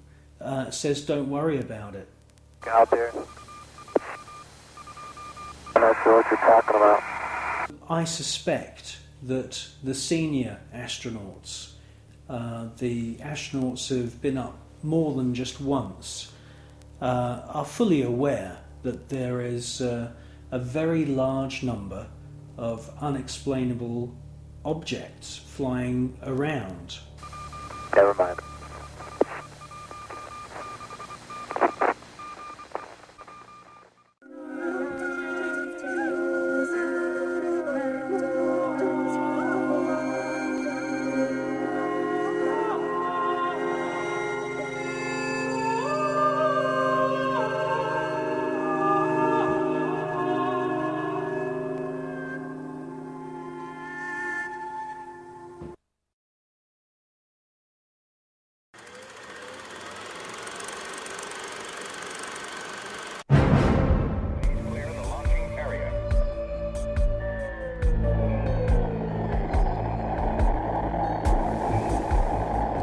says don't worry about it. Out there. I'm not sure what you're talking about. I suspect that the senior astronauts, the astronauts who've been up more than just once, are fully aware that there is a very large number of unexplainable objects flying around. Never mind.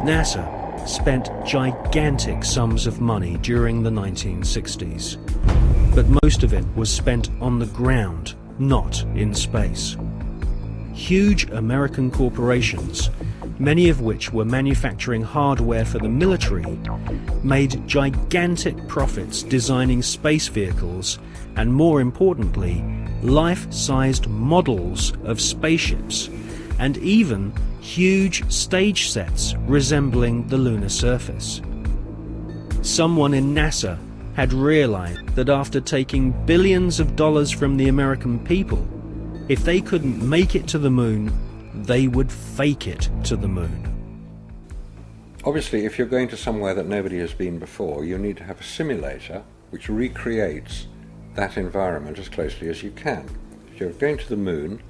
NASA spent gigantic sums of money during the 1960s, but most of it was spent on the ground, not in space. Huge American corporations, many of which were manufacturing hardware for the military, made gigantic profits designing space vehicles and, more importantly, life-sized models of spaceships, and even huge stage sets resembling the lunar surface. Someone in NASA had realized that after taking billions of dollars from the American people, if they couldn't make it to the moon, they would fake it to the moon. Obviously, if you're going to somewhere that nobody has been before, you need to have a simulator which recreates that environment as closely as you can. If you're going to the moon,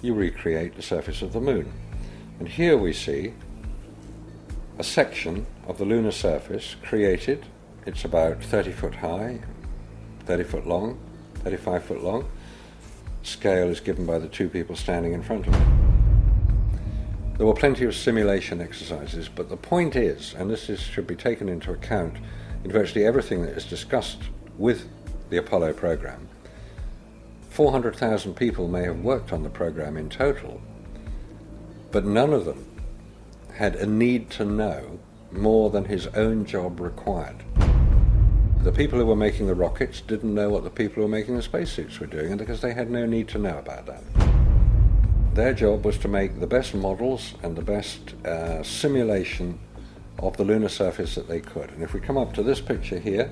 you recreate the surface of the moon. And here we see a section of the lunar surface created. It's about 30 foot high, 30 foot long, 35 foot long. Scale is given by the two people standing in front of it. There were plenty of simulation exercises, but the point is, and this should be taken into account in virtually everything that is discussed with the Apollo program, 400,000 people may have worked on the program in total, but none of them had a need to know more than his own job required. The people who were making the rockets didn't know what the people who were making the spacesuits were doing, because they had no need to know about that. Their job was to make the best models and the best simulation of the lunar surface that they could. And if we come up to this picture here,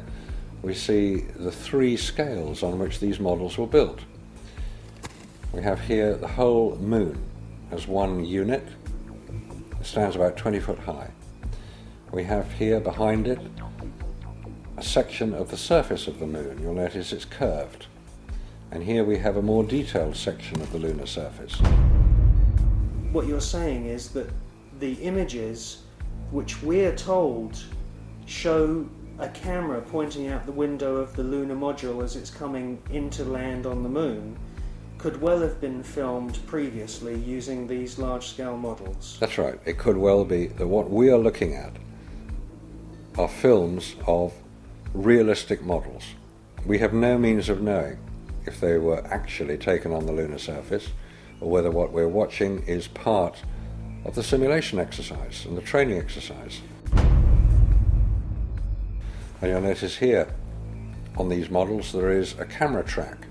we see the three scales on which these models were built. We have here the whole moon as one unit. It stands about 20 foot high. We have here behind it a section of the surface of the moon. You'll notice it's curved. And here we have a more detailed section of the lunar surface. What you're saying is that the images which we're told show a camera pointing out the window of the lunar module as it's coming into land on the moon could well have been filmed previously using these large-scale models. That's right. It could well be that what we are looking at are films of realistic models. We have no means of knowing if they were actually taken on the lunar surface, or whether what we're watching is part of the simulation exercise and the training exercise. And you'll notice here on these models there is a camera track.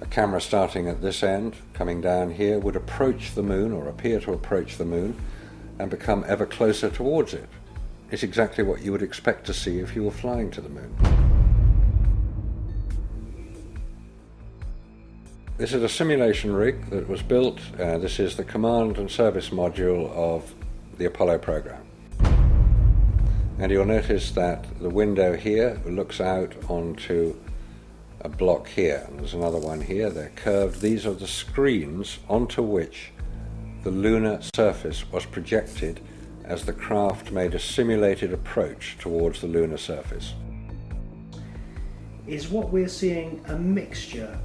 A camera starting at this end, coming down here, would approach the moon, or appear to approach the moon, and become ever closer towards it. It's exactly what you would expect to see if you were flying to the moon. This is a simulation rig that was built. This is the command and service module of the Apollo program. And you'll notice that the window here looks out onto a block here. And there's another one here. They're curved. These are the screens onto which the lunar surface was projected as the craft made a simulated approach towards the lunar surface. Is what we're seeing a mixture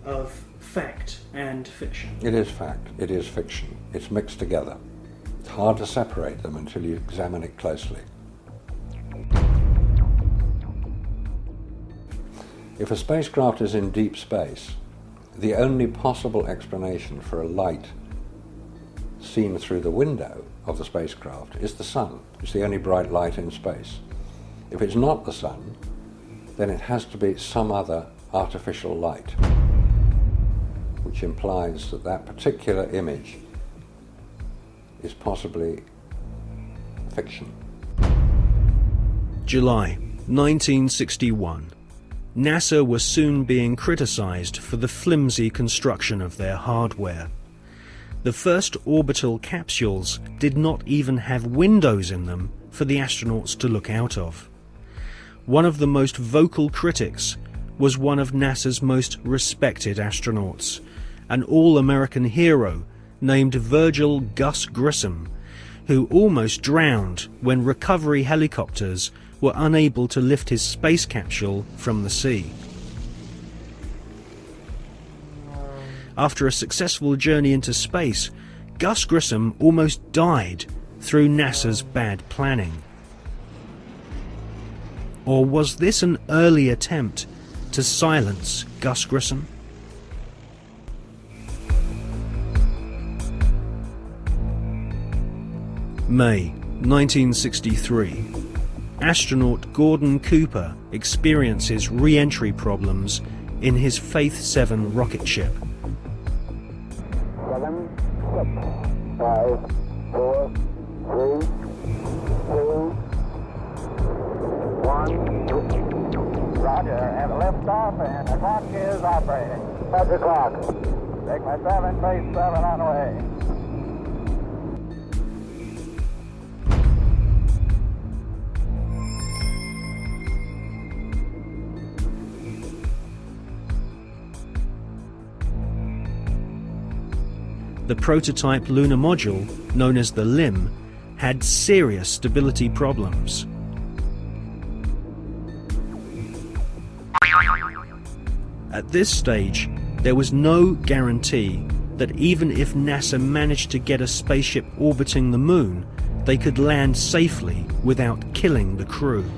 of fact and fiction? It is fact. It is fiction. It's mixed together. It's hard to separate them until you examine it closely. If a spacecraft is in deep space, the only possible explanation for a light seen through the window of the spacecraft is the sun. It's the only bright light in space. If it's not the sun, then it has to be some other artificial light, which implies that that particular image is possibly fiction. July 1961. NASA was soon being criticized for the flimsy construction of their hardware. The first orbital capsules did not even have windows in them for the astronauts to look out of. One of the most vocal critics was one of NASA's most respected astronauts, an all-American hero named Virgil Gus Grissom, who almost drowned when recovery helicopters were unable to lift his space capsule from the sea. After a successful journey into space, Gus Grissom almost died through NASA's bad planning? Or was this an early attempt to silence Gus Grissom? May 1963. Astronaut Gordon Cooper experiences re-entry problems in his Faith 7 rocket ship. 7, 6, 5, 4, 3, 2, 1. Roger, have a lift off and the clock is operating. Roger clock. Take my 7, base 7 on the way. The prototype lunar module, known as the LIM, had serious stability problems. At this stage, there was no guarantee that even if NASA managed to get a spaceship orbiting the moon, they could land safely without killing the crew.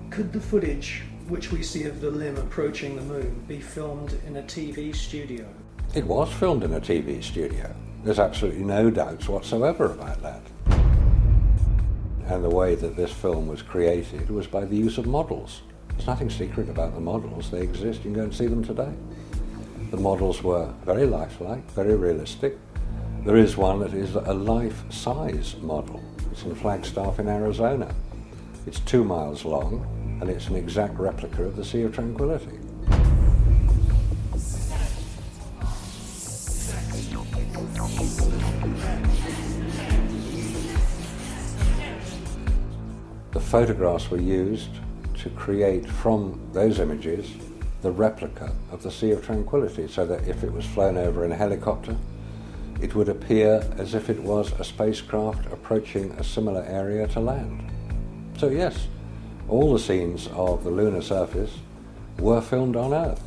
Could the footage which we see of the LIM approaching the moon be filmed in a TV studio? It was filmed in a TV studio. There's absolutely no doubts whatsoever about that. And the way that this film was created was by the use of models. There's nothing secret about the models. They exist. You can go and see them today. The models were very lifelike, very realistic. There is one that is a life-size model. It's in Flagstaff in Arizona. It's 2 miles long, and it's an exact replica of the Sea of Tranquility. The photographs were used to create from those images the replica of the Sea of Tranquility, so that if it was flown over in a helicopter, it would appear as if it was a spacecraft approaching a similar area to land. So yes, all the scenes of the lunar surface were filmed on Earth.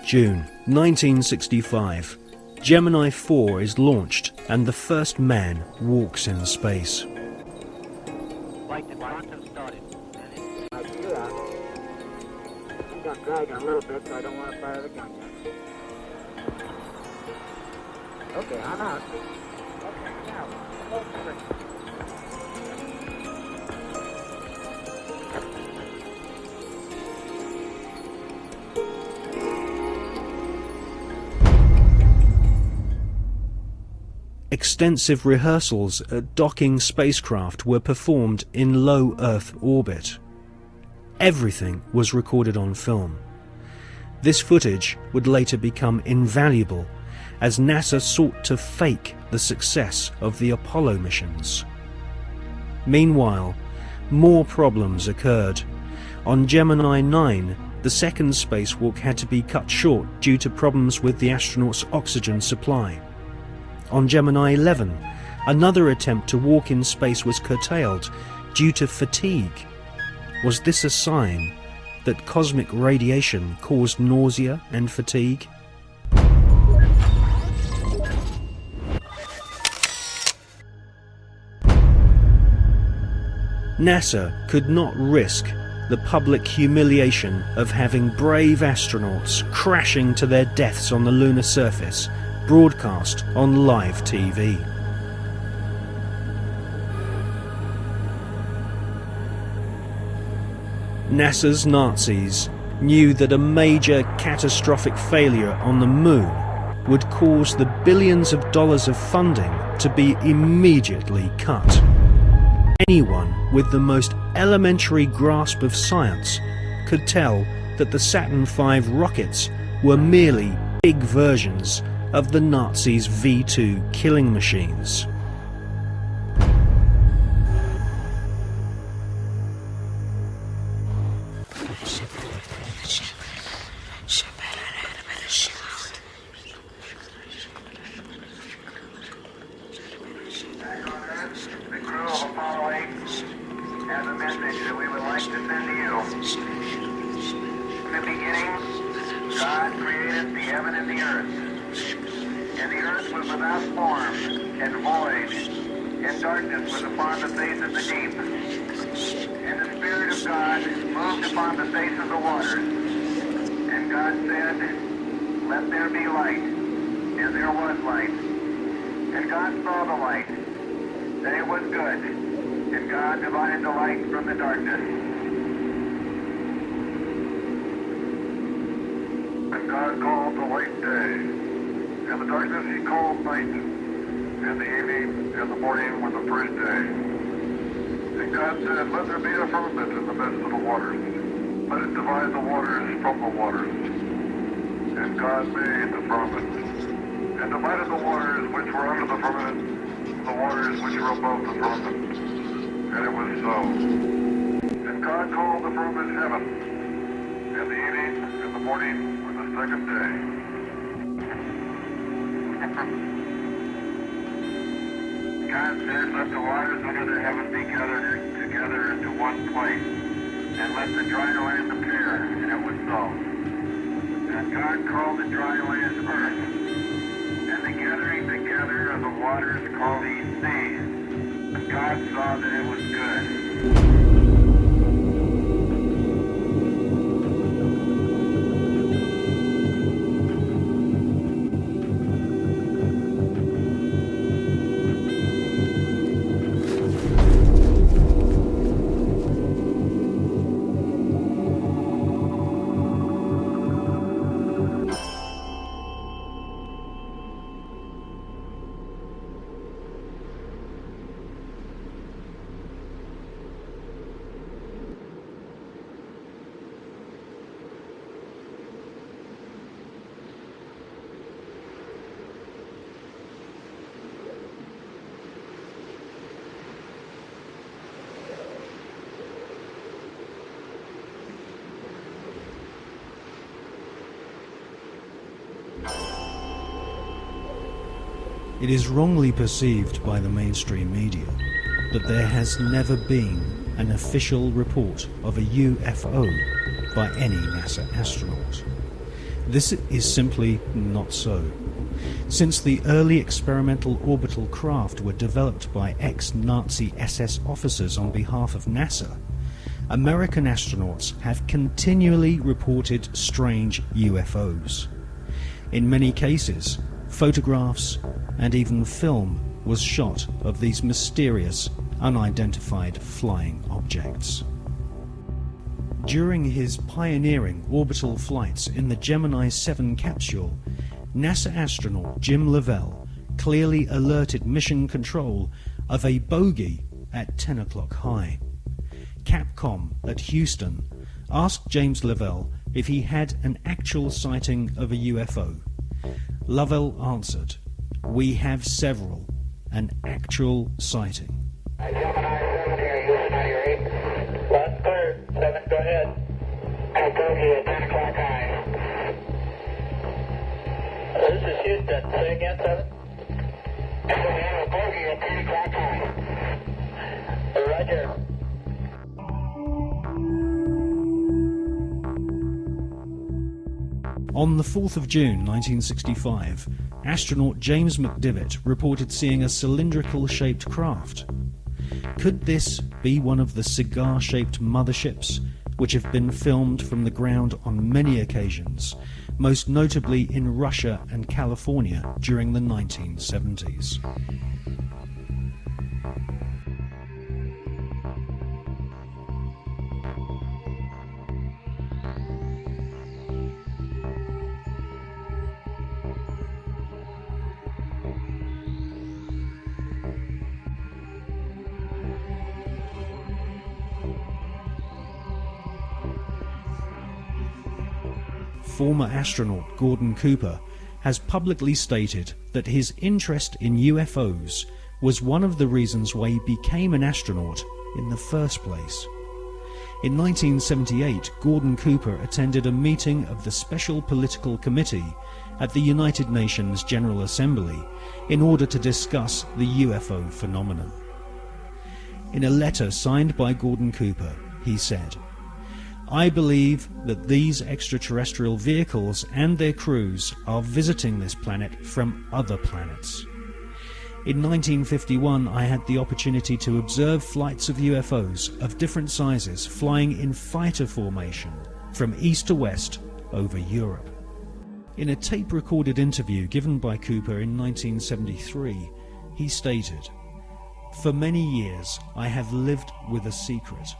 June 1965. Gemini 4 is launched and the first man walks in space. Like the quantum started. I'm going to drag it a little bit so I don't want to fire the gun yet. Okay, I'm out. Okay, now, close the ring. Extensive rehearsals at docking spacecraft were performed in low Earth orbit. Everything was recorded on film. This footage would later become invaluable as NASA sought to fake the success of the Apollo missions. Meanwhile, more problems occurred. On Gemini 9, the second spacewalk had to be cut short due to problems with the astronauts' oxygen supply. On Gemini 11, another attempt to walk in space was curtailed due to fatigue. Was this a sign that cosmic radiation caused nausea and fatigue? NASA could not risk the public humiliation of having brave astronauts crashing to their deaths on the lunar surface broadcast on live TV. NASA's Nazis knew that a major catastrophic failure on the moon would cause the billions of dollars of funding to be immediately cut. anyone with the most elementary grasp of science could tell that the Saturn V rockets were merely big versions of the Nazis' V-2 killing machines. It is wrongly perceived by the mainstream media that there has never been an official report of a UFO by any NASA astronaut. This is simply not so. Since the early experimental orbital craft were developed by ex-Nazi SS officers on behalf of NASA, American astronauts have continually reported strange UFOs. In many cases, photographs and even film was shot of these mysterious, unidentified flying objects. During his pioneering orbital flights in the Gemini 7 capsule, NASA astronaut Jim Lovell clearly alerted Mission Control of a bogey at 10 o'clock high. Capcom at Houston asked James Lovell if he had an actual sighting of a UFO. Lovell answered, "We have several, an actual sighting." Gemini 7 here, Houston, are you ready? That's clear. 7, go ahead. Got bogey at 10 o'clock high. This is Houston. Say again, 7. We have a bogey at 10 o'clock high. Roger. On the 4th of June 1965, astronaut James McDivitt reported seeing a cylindrical-shaped craft. Could this be one of the cigar-shaped motherships which have been filmed from the ground on many occasions, most notably in Russia and California during the 1970s? former astronaut Gordon Cooper has publicly stated that his interest in UFOs was one of the reasons why he became an astronaut in the first place. In 1978, Gordon Cooper attended a meeting of the Special Political Committee at the United Nations General Assembly in order to discuss the UFO phenomenon. In a letter signed by Gordon Cooper, he said, "I believe that these extraterrestrial vehicles and their crews are visiting this planet from other planets. In 1951, I had the opportunity to observe flights of UFOs of different sizes flying in fighter formation from east to west over Europe." In a tape-recorded interview given by Cooper in 1973, he stated, "For many years I have lived with a secret,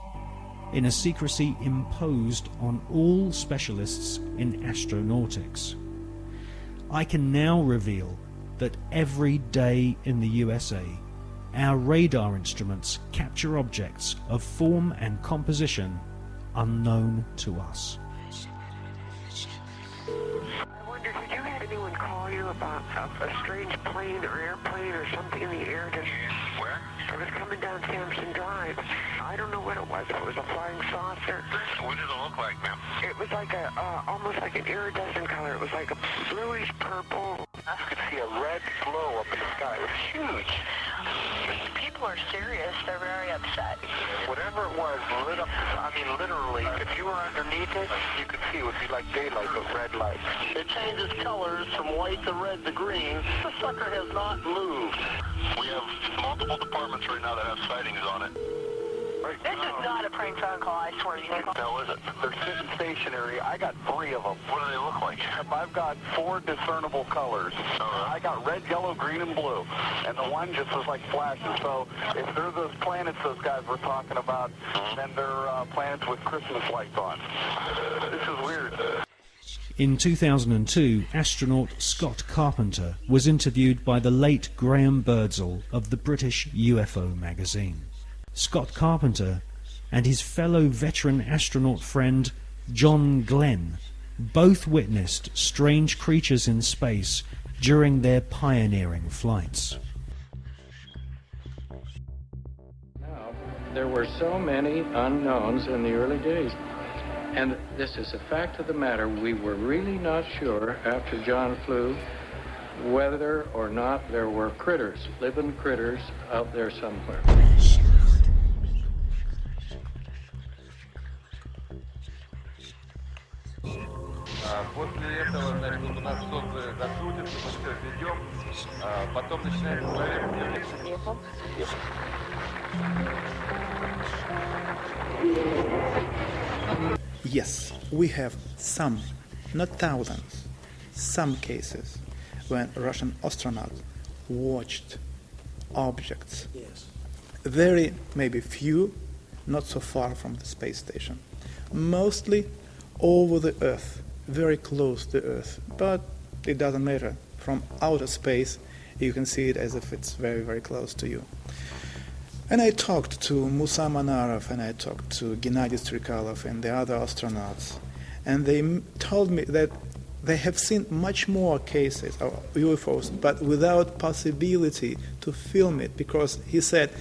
in a secrecy imposed on all specialists in astronautics. I can now reveal that every day in the USA, our radar instruments capture objects of form and composition unknown to us." I wonder, did you have anyone call you about a strange plane or airplane or something in the air? Where? It was coming down Sampson Drive. I don't know what it was. It was a flying saucer. What did it look like, ma'am? It was like almost like an iridescent color. It was like a bluish purple. I could see a red glow up in the sky. It was huge. People are serious. They're very upset. Whatever it was lit up, I mean literally, if you were underneath it, you could see it would be like daylight, but red light. It changes colors from white to red to green. The sucker has not moved. We have multiple departments right now that have sightings on it. This is not a prank phone call, I swear to you. No, is it? They're sitting stationary. I got 3 of them. What do they look like? I've got 4 discernible colors. I got red, yellow, green, and blue. And the one just was like flashing. So if they're those planets those guys were talking about, then they're planets with Christmas lights on. This is weird. In 2002, astronaut Scott Carpenter was interviewed by the late Graham Birdsall of the British UFO magazine. Scott Carpenter and his fellow veteran astronaut friend John Glenn both witnessed strange creatures in space during their pioneering flights. Now, there were so many unknowns in the early days. And this is a fact of the matter. We were really not sure after John flew whether or not there were critters, living critters out there somewhere. После этого, значит, у нас сотовый закрутится, мы все ведем, потом начинаем проверять. Yes, we have some, not thousands, some cases when Russian astronauts watched objects. Yes. Very, maybe few, not so far from the space station. Mostly over the Earth, very close to Earth, but it doesn't matter. From outer space, you can see it as if it's very, very close to you. And I talked to Musa Manarov and I talked to Gennady Strikalov and the other astronauts, and they told me that they have seen much more cases of UFOs, but without possibility to film it, because he said,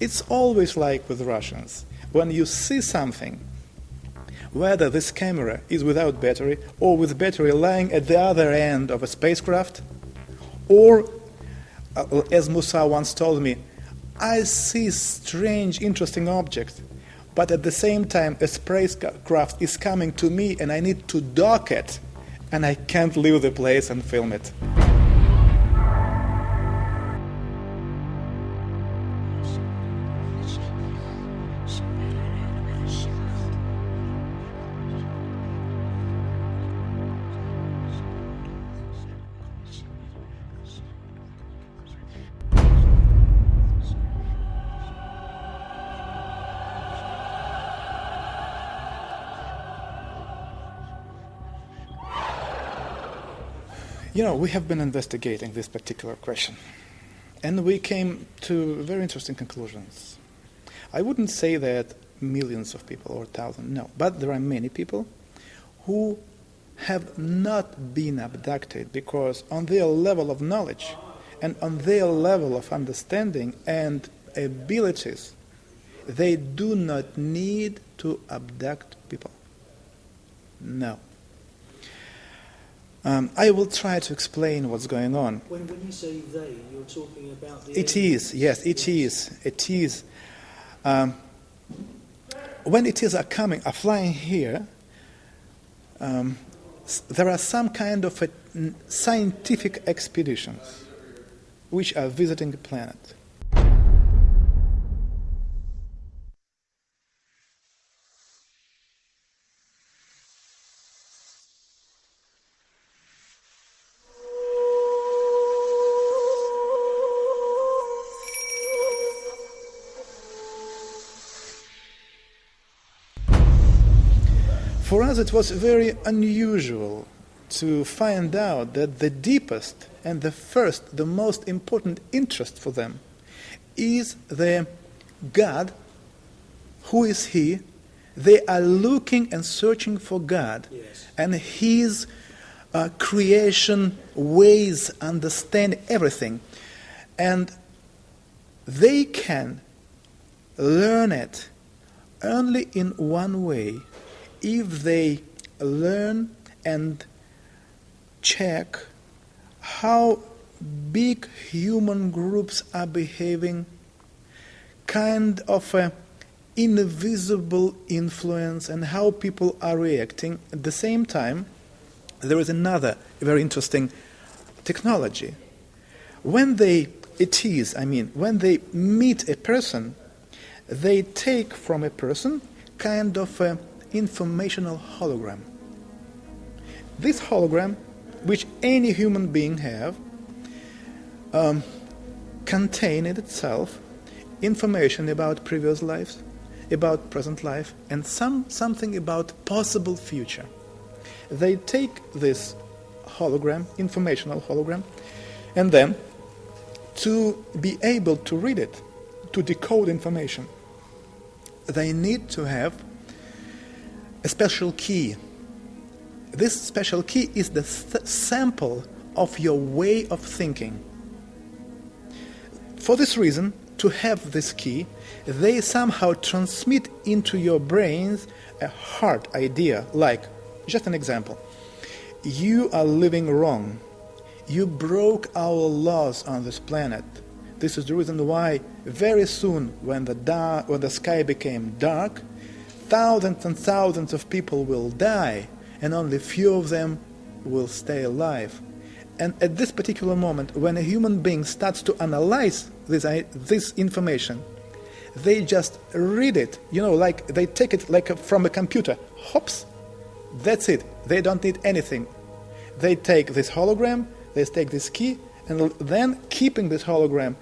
it's always like with Russians. When you see something, whether this camera is without battery or with battery lying at the other end of a spacecraft, or, as Musa once told me, I see strange, interesting objects, but at the same time a spacecraft is coming to me and I need to dock it, and I can't leave the place and film it. You know, we have been investigating this particular question, and we came to very interesting conclusions. I wouldn't say that millions of people or thousands, no, but there are many people who have not been abducted, because on their level of knowledge and on their level of understanding and abilities, they do not need to abduct people. No. I will try to explain what's going on. When you say they, you're talking about the... It is, yes, it is. It is. When it is flying here, there are some kind of scientific expeditions which are visiting the planet. For us, it was very unusual to find out that the deepest and the most important interest for them is the God. Who is He? They are looking and searching for God, yes, and His creation, ways, understand everything. And they can learn it only in one way: if they learn and check how big human groups are behaving, kind of an invisible influence, and how people are reacting. At the same time, there is another very interesting technology. When they meet a person, they take from a person kind of a informational hologram. This hologram, which any human being have, contain in itself information about previous lives, about present life, and something about possible future. They take this hologram, informational hologram, and then to be able to read it, to decode information, they need to have a special key. This special key is the sample of your way of thinking. For this reason, to have this key, they somehow transmit into your brains a hard idea, like, just an example, you are living wrong. You broke our laws on this planet. This is the reason why very soon, when the sky became dark, thousands and thousands of people will die, and only few of them will stay alive. And at this particular moment, when a human being starts to analyze this information, they just read it, like they take it like from a computer. Hops, that's it. They don't need anything. They take this hologram, they take this key, and then keeping this hologram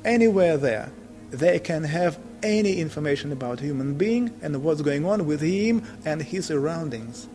anywhere there, they can have any information about a human being and what's going on with him and his surroundings.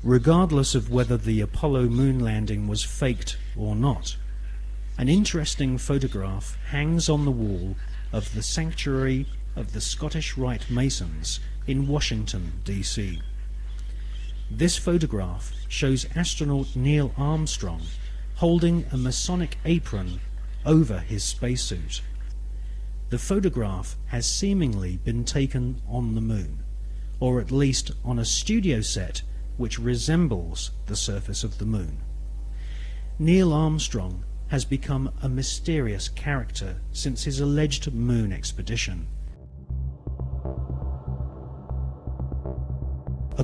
Regardless of whether the Apollo moon landing was faked or not, an interesting photograph hangs on the wall of the Sanctuary of the Scottish Rite Masons in Washington, D.C. This photograph shows astronaut Neil Armstrong holding a Masonic apron over his spacesuit. The photograph has seemingly been taken on the moon, or at least on a studio set which resembles the surface of the moon. Neil Armstrong has become a mysterious character since his alleged moon expedition.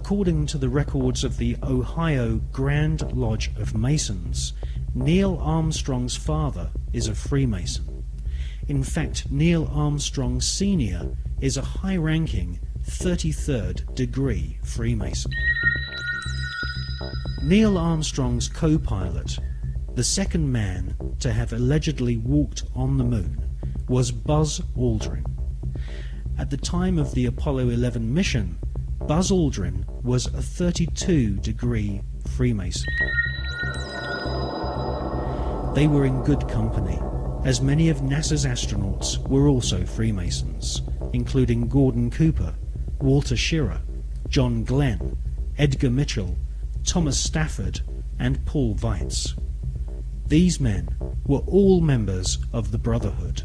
According to the records of the Ohio Grand Lodge of Masons, Neil Armstrong's father is a Freemason. In fact, Neil Armstrong Sr. is a high-ranking 33rd degree Freemason. Neil Armstrong's co-pilot, the second man to have allegedly walked on the moon, was Buzz Aldrin. At the time of the Apollo 11 mission, Buzz Aldrin was a 32-degree Freemason. They were in good company, as many of NASA's astronauts were also Freemasons, including Gordon Cooper, Walter Schirra, John Glenn, Edgar Mitchell, Thomas Stafford, and Paul Weitz. These men were all members of the Brotherhood,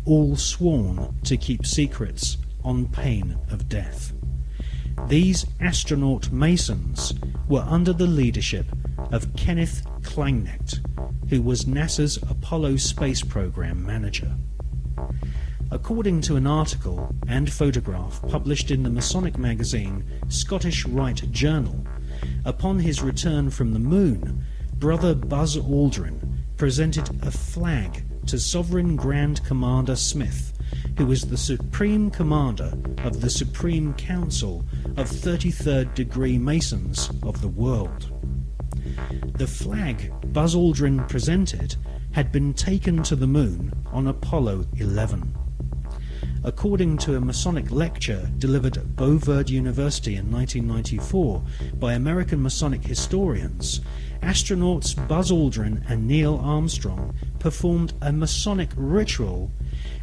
all sworn to keep secrets on pain of death. These astronaut Masons were under the leadership of Kenneth Kleineknecht, who was NASA's Apollo space program manager. According to an article and photograph published in the Masonic magazine Scottish Rite Journal, upon his return from the moon, Brother Buzz Aldrin presented a flag to Sovereign Grand Commander Smith, who was the Supreme Commander of the Supreme Council of 33rd degree Masons of the world. The flag Buzz Aldrin presented had been taken to the moon on Apollo 11. According to a Masonic lecture delivered at Beauverde University in 1994 by American Masonic historians, astronauts Buzz Aldrin and Neil Armstrong performed a Masonic ritual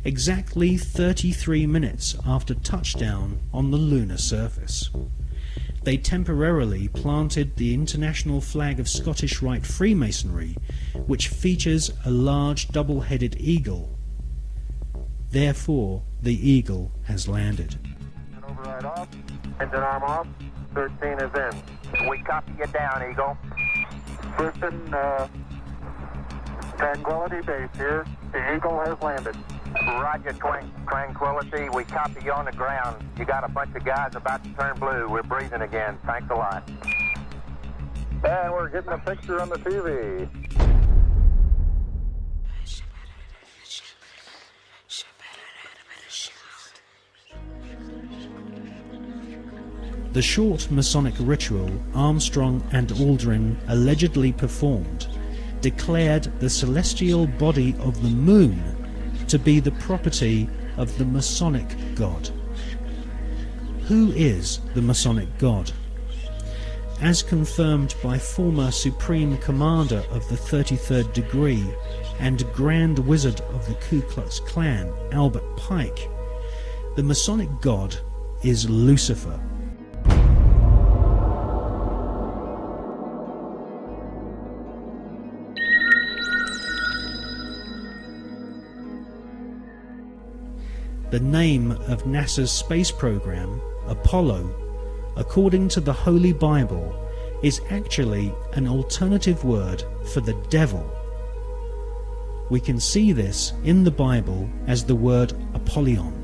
exactly 33 minutes after touchdown on the lunar surface. They temporarily planted the international flag of Scottish Rite Freemasonry, which features a large double-headed eagle. Therefore, the eagle has landed. Override off. Engine arm off. 13 is in. We copy you down, Eagle. Houston, Tranquility Base here. The Eagle has landed. Roger, Tranquility. We copy you on the ground. You got a bunch of guys about to turn blue. We're breathing again. Thanks a lot. And we're getting a picture on the TV. The short Masonic ritual Armstrong and Aldrin allegedly performed declared the celestial body of the moon to be the property of the Masonic God. Who is the Masonic God? As confirmed by former Supreme Commander of the 33rd degree and Grand Wizard of the Ku Klux Klan, Albert Pike, the Masonic God is Lucifer. The name of NASA's space program, Apollo, according to the Holy Bible, is actually an alternative word for the devil. We can see this in the Bible as the word Apollyon.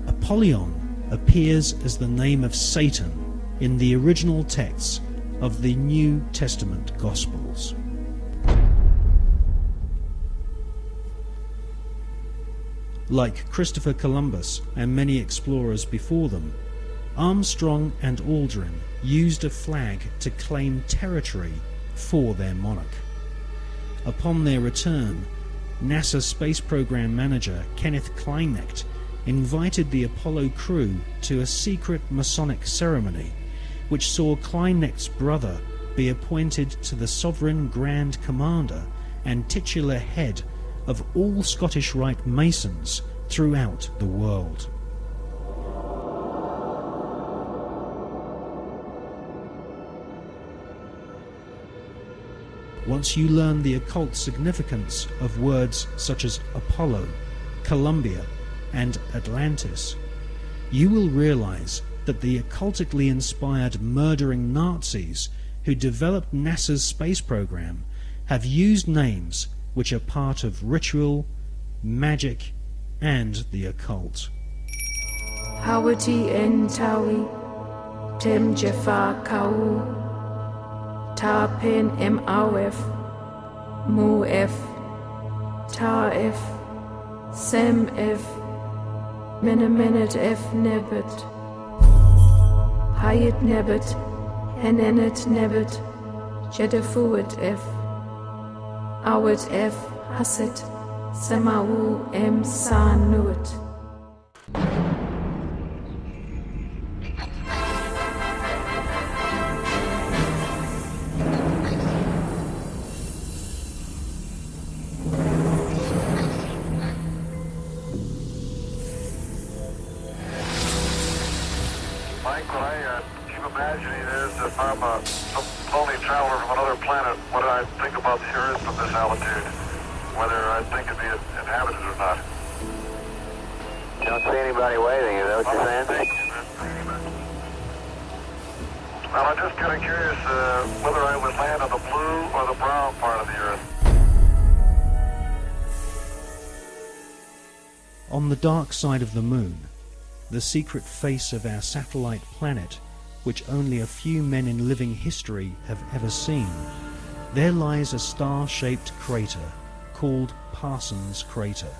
Apollyon appears as the name of Satan in the original texts of the New Testament Gospels. Like Christopher Columbus and many explorers before them, Armstrong and Aldrin used a flag to claim territory for their monarch. Upon their return, NASA Space Program Manager Kenneth Kleineknecht invited the Apollo crew to a secret Masonic ceremony, which saw Kleineknecht's brother be appointed to the Sovereign Grand Commander and titular head of all Scottish Rite Masons throughout the world. Once you learn the occult significance of words such as Apollo, Columbia, and Atlantis, you will realize that the occultically inspired murdering Nazis who developed NASA's space program have used names which are part of ritual, magic, and the occult. Hawati en Tawi, Tem Jafar Kau Ta Pen MAF Mu F Ta F Sem F Menemenet F Nebet Hayet Nebet Henenet Nebet Jedefuet F Awet F Haset Samau M San Nuet. Mike, what I keep imagining is if I'm a lonely traveler from another planet, what do I think about the Earth from this altitude? Whether I think it'd be inhabited or not. You don't see anybody waving, is that what you're saying? Well, I'm just kind of curious whether I would land on the blue or the brown part of the Earth. On the dark side of the moon, the secret face of our satellite planet, which only a few men in living history have ever seen, there lies a star-shaped crater called Parsons Crater,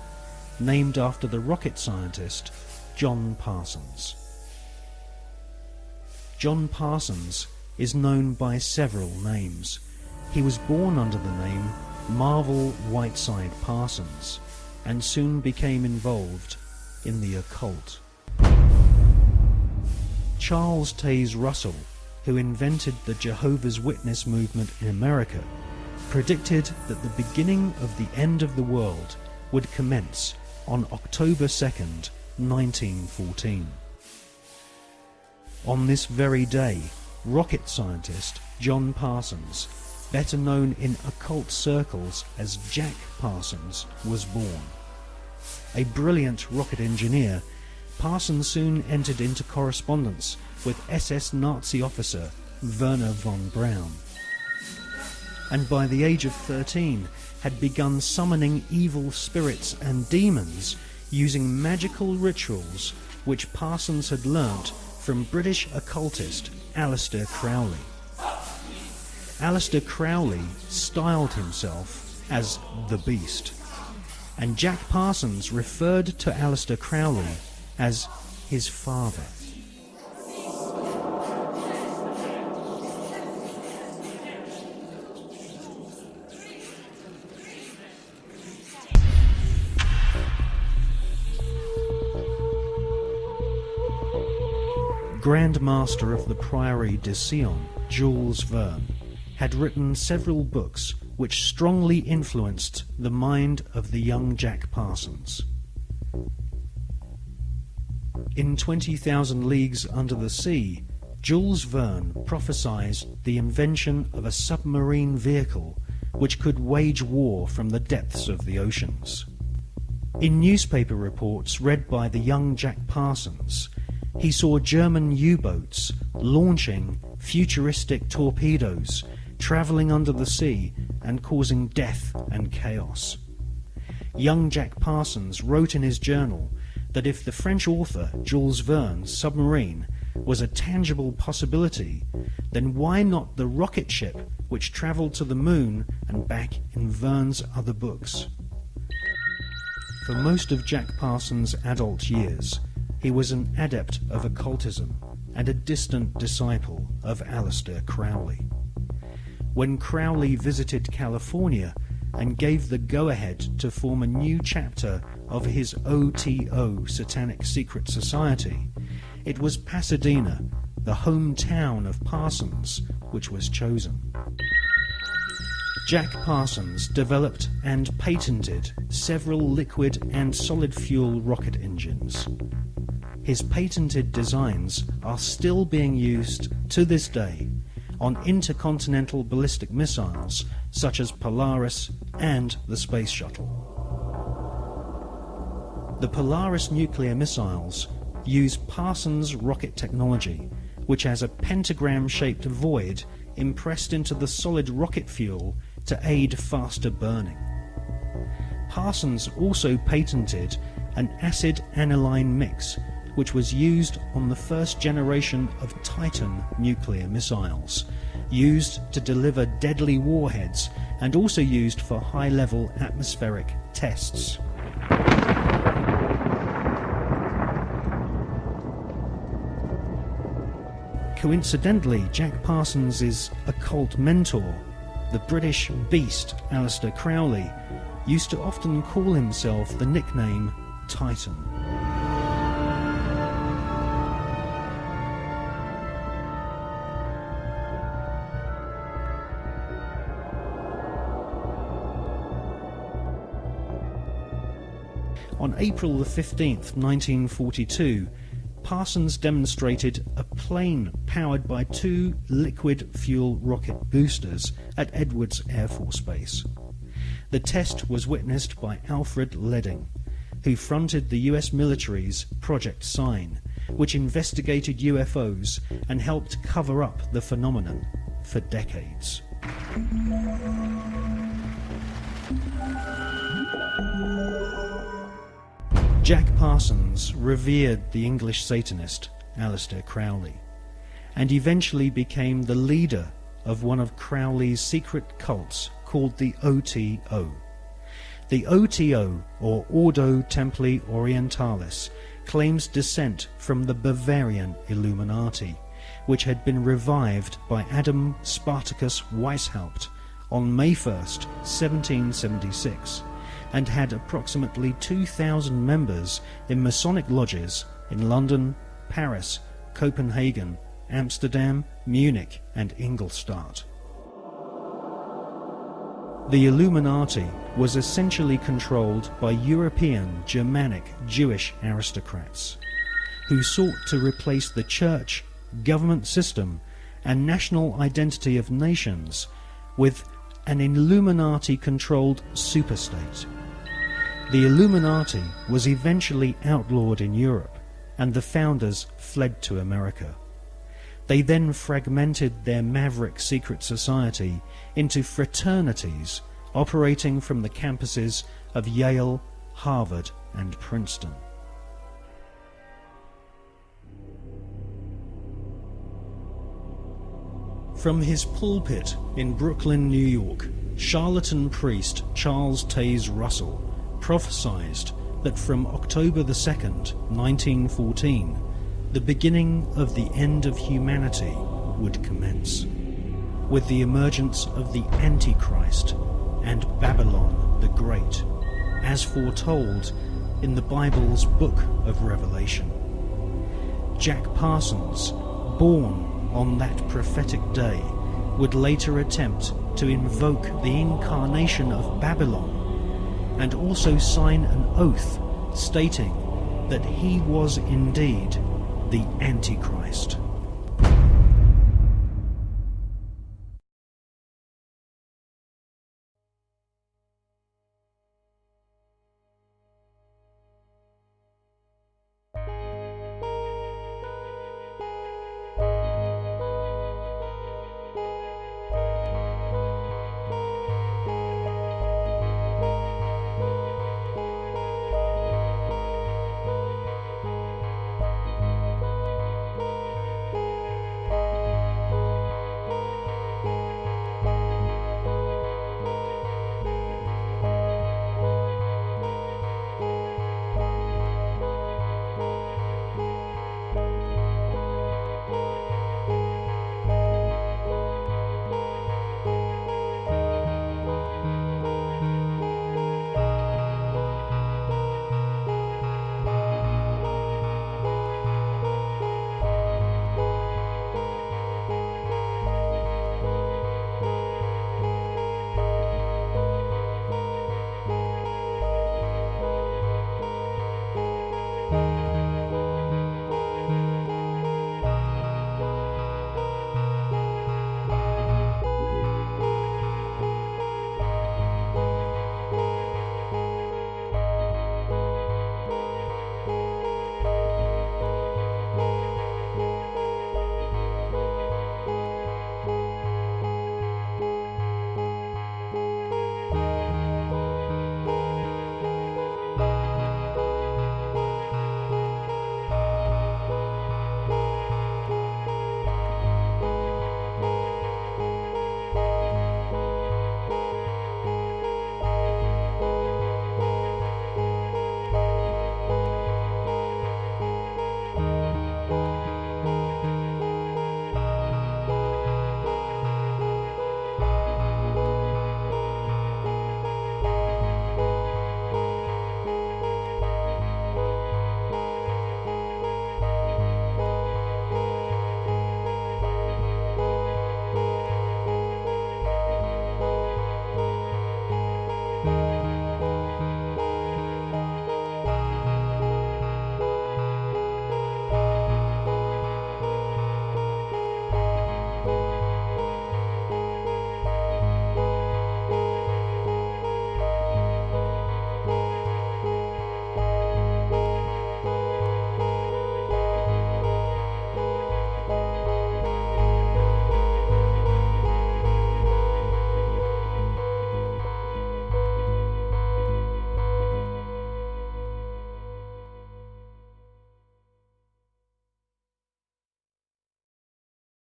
named after the rocket scientist John Parsons. John Parsons is known by several names. He was born under the name Marvel Whiteside Parsons and soon became involved in the occult. Charles Taze Russell, who invented the Jehovah's Witness movement in America, predicted that the beginning of the end of the world would commence on October 2nd, 1914. On this very day, rocket scientist John Parsons, better known in occult circles as Jack Parsons, was born. A brilliant rocket engineer, Parsons soon entered into correspondence with SS Nazi officer Werner von Braun, and by the age of 13 had begun summoning evil spirits and demons using magical rituals which Parsons had learnt from British occultist Aleister Crowley. Aleister Crowley styled himself as the Beast, and Jack Parsons referred to Aleister Crowley as his father. Grand Master of the Priory de Sion, Jules Verne, had written several books which strongly influenced the mind of the young Jack Parsons. In 20,000 Leagues Under the Sea, Jules Verne prophesied the invention of a submarine vehicle which could wage war from the depths of the oceans. In newspaper reports read by the young Jack Parsons, he saw German U-boats launching futuristic torpedoes, travelling under the sea and causing death and chaos. Young Jack Parsons wrote in his journal that if the French author Jules Verne's submarine was a tangible possibility, then why not the rocket ship which travelled to the moon and back in Verne's other books? For most of Jack Parsons' adult years, he was an adept of occultism and a distant disciple of Aleister Crowley. When Crowley visited California and gave the go-ahead to form a new chapter of his OTO Satanic Secret Society, it was Pasadena, the hometown of Parsons, which was chosen. Jack Parsons developed and patented several liquid and solid fuel rocket engines. His patented designs are still being used to this day on intercontinental ballistic missiles such as Polaris and the Space Shuttle. The Polaris nuclear missiles use Parsons rocket technology, which has a pentagram-shaped void impressed into the solid rocket fuel to aid faster burning. Parsons also patented an acid aniline mix, which was used on the first generation of Titan nuclear missiles, used to deliver deadly warheads and also used for high-level atmospheric tests. Coincidentally, Jack Parsons' occult mentor, the British beast Aleister Crowley, used to often call himself the nickname Titan. On April the 15th, 1942, Parsons demonstrated a plane powered by 2 liquid fuel rocket boosters at Edwards Air Force Base. The test was witnessed by Alfred Ledding, who fronted the US military's Project Sign, which investigated UFOs and helped cover up the phenomenon for decades. Jack Parsons revered the English Satanist Aleister Crowley, and eventually became the leader of one of Crowley's secret cults called the OTO. The OTO, or Ordo Templi Orientalis, claims descent from the Bavarian Illuminati, which had been revived by Adam Spartacus Weishaupt on May 1st, 1776, and had approximately 2,000 members in Masonic lodges in London, Paris, Copenhagen, Amsterdam, Munich and Ingolstadt. The Illuminati was essentially controlled by European, Germanic, Jewish aristocrats, who sought to replace the church, government system and national identity of nations with an Illuminati-controlled superstate. The Illuminati was eventually outlawed in Europe, and the founders fled to America. They then fragmented their maverick secret society into fraternities operating from the campuses of Yale, Harvard, and Princeton. From his pulpit in Brooklyn, New York, charlatan priest Charles Taze Russell prophesied that from October the 2nd, 1914, the beginning of the end of humanity would commence, with the emergence of the Antichrist and Babylon the Great, as foretold in the Bible's Book of Revelation. Jack Parsons, born on that prophetic day, would later attempt to invoke the incarnation of Babylon and also sign an oath stating that he was indeed the Antichrist.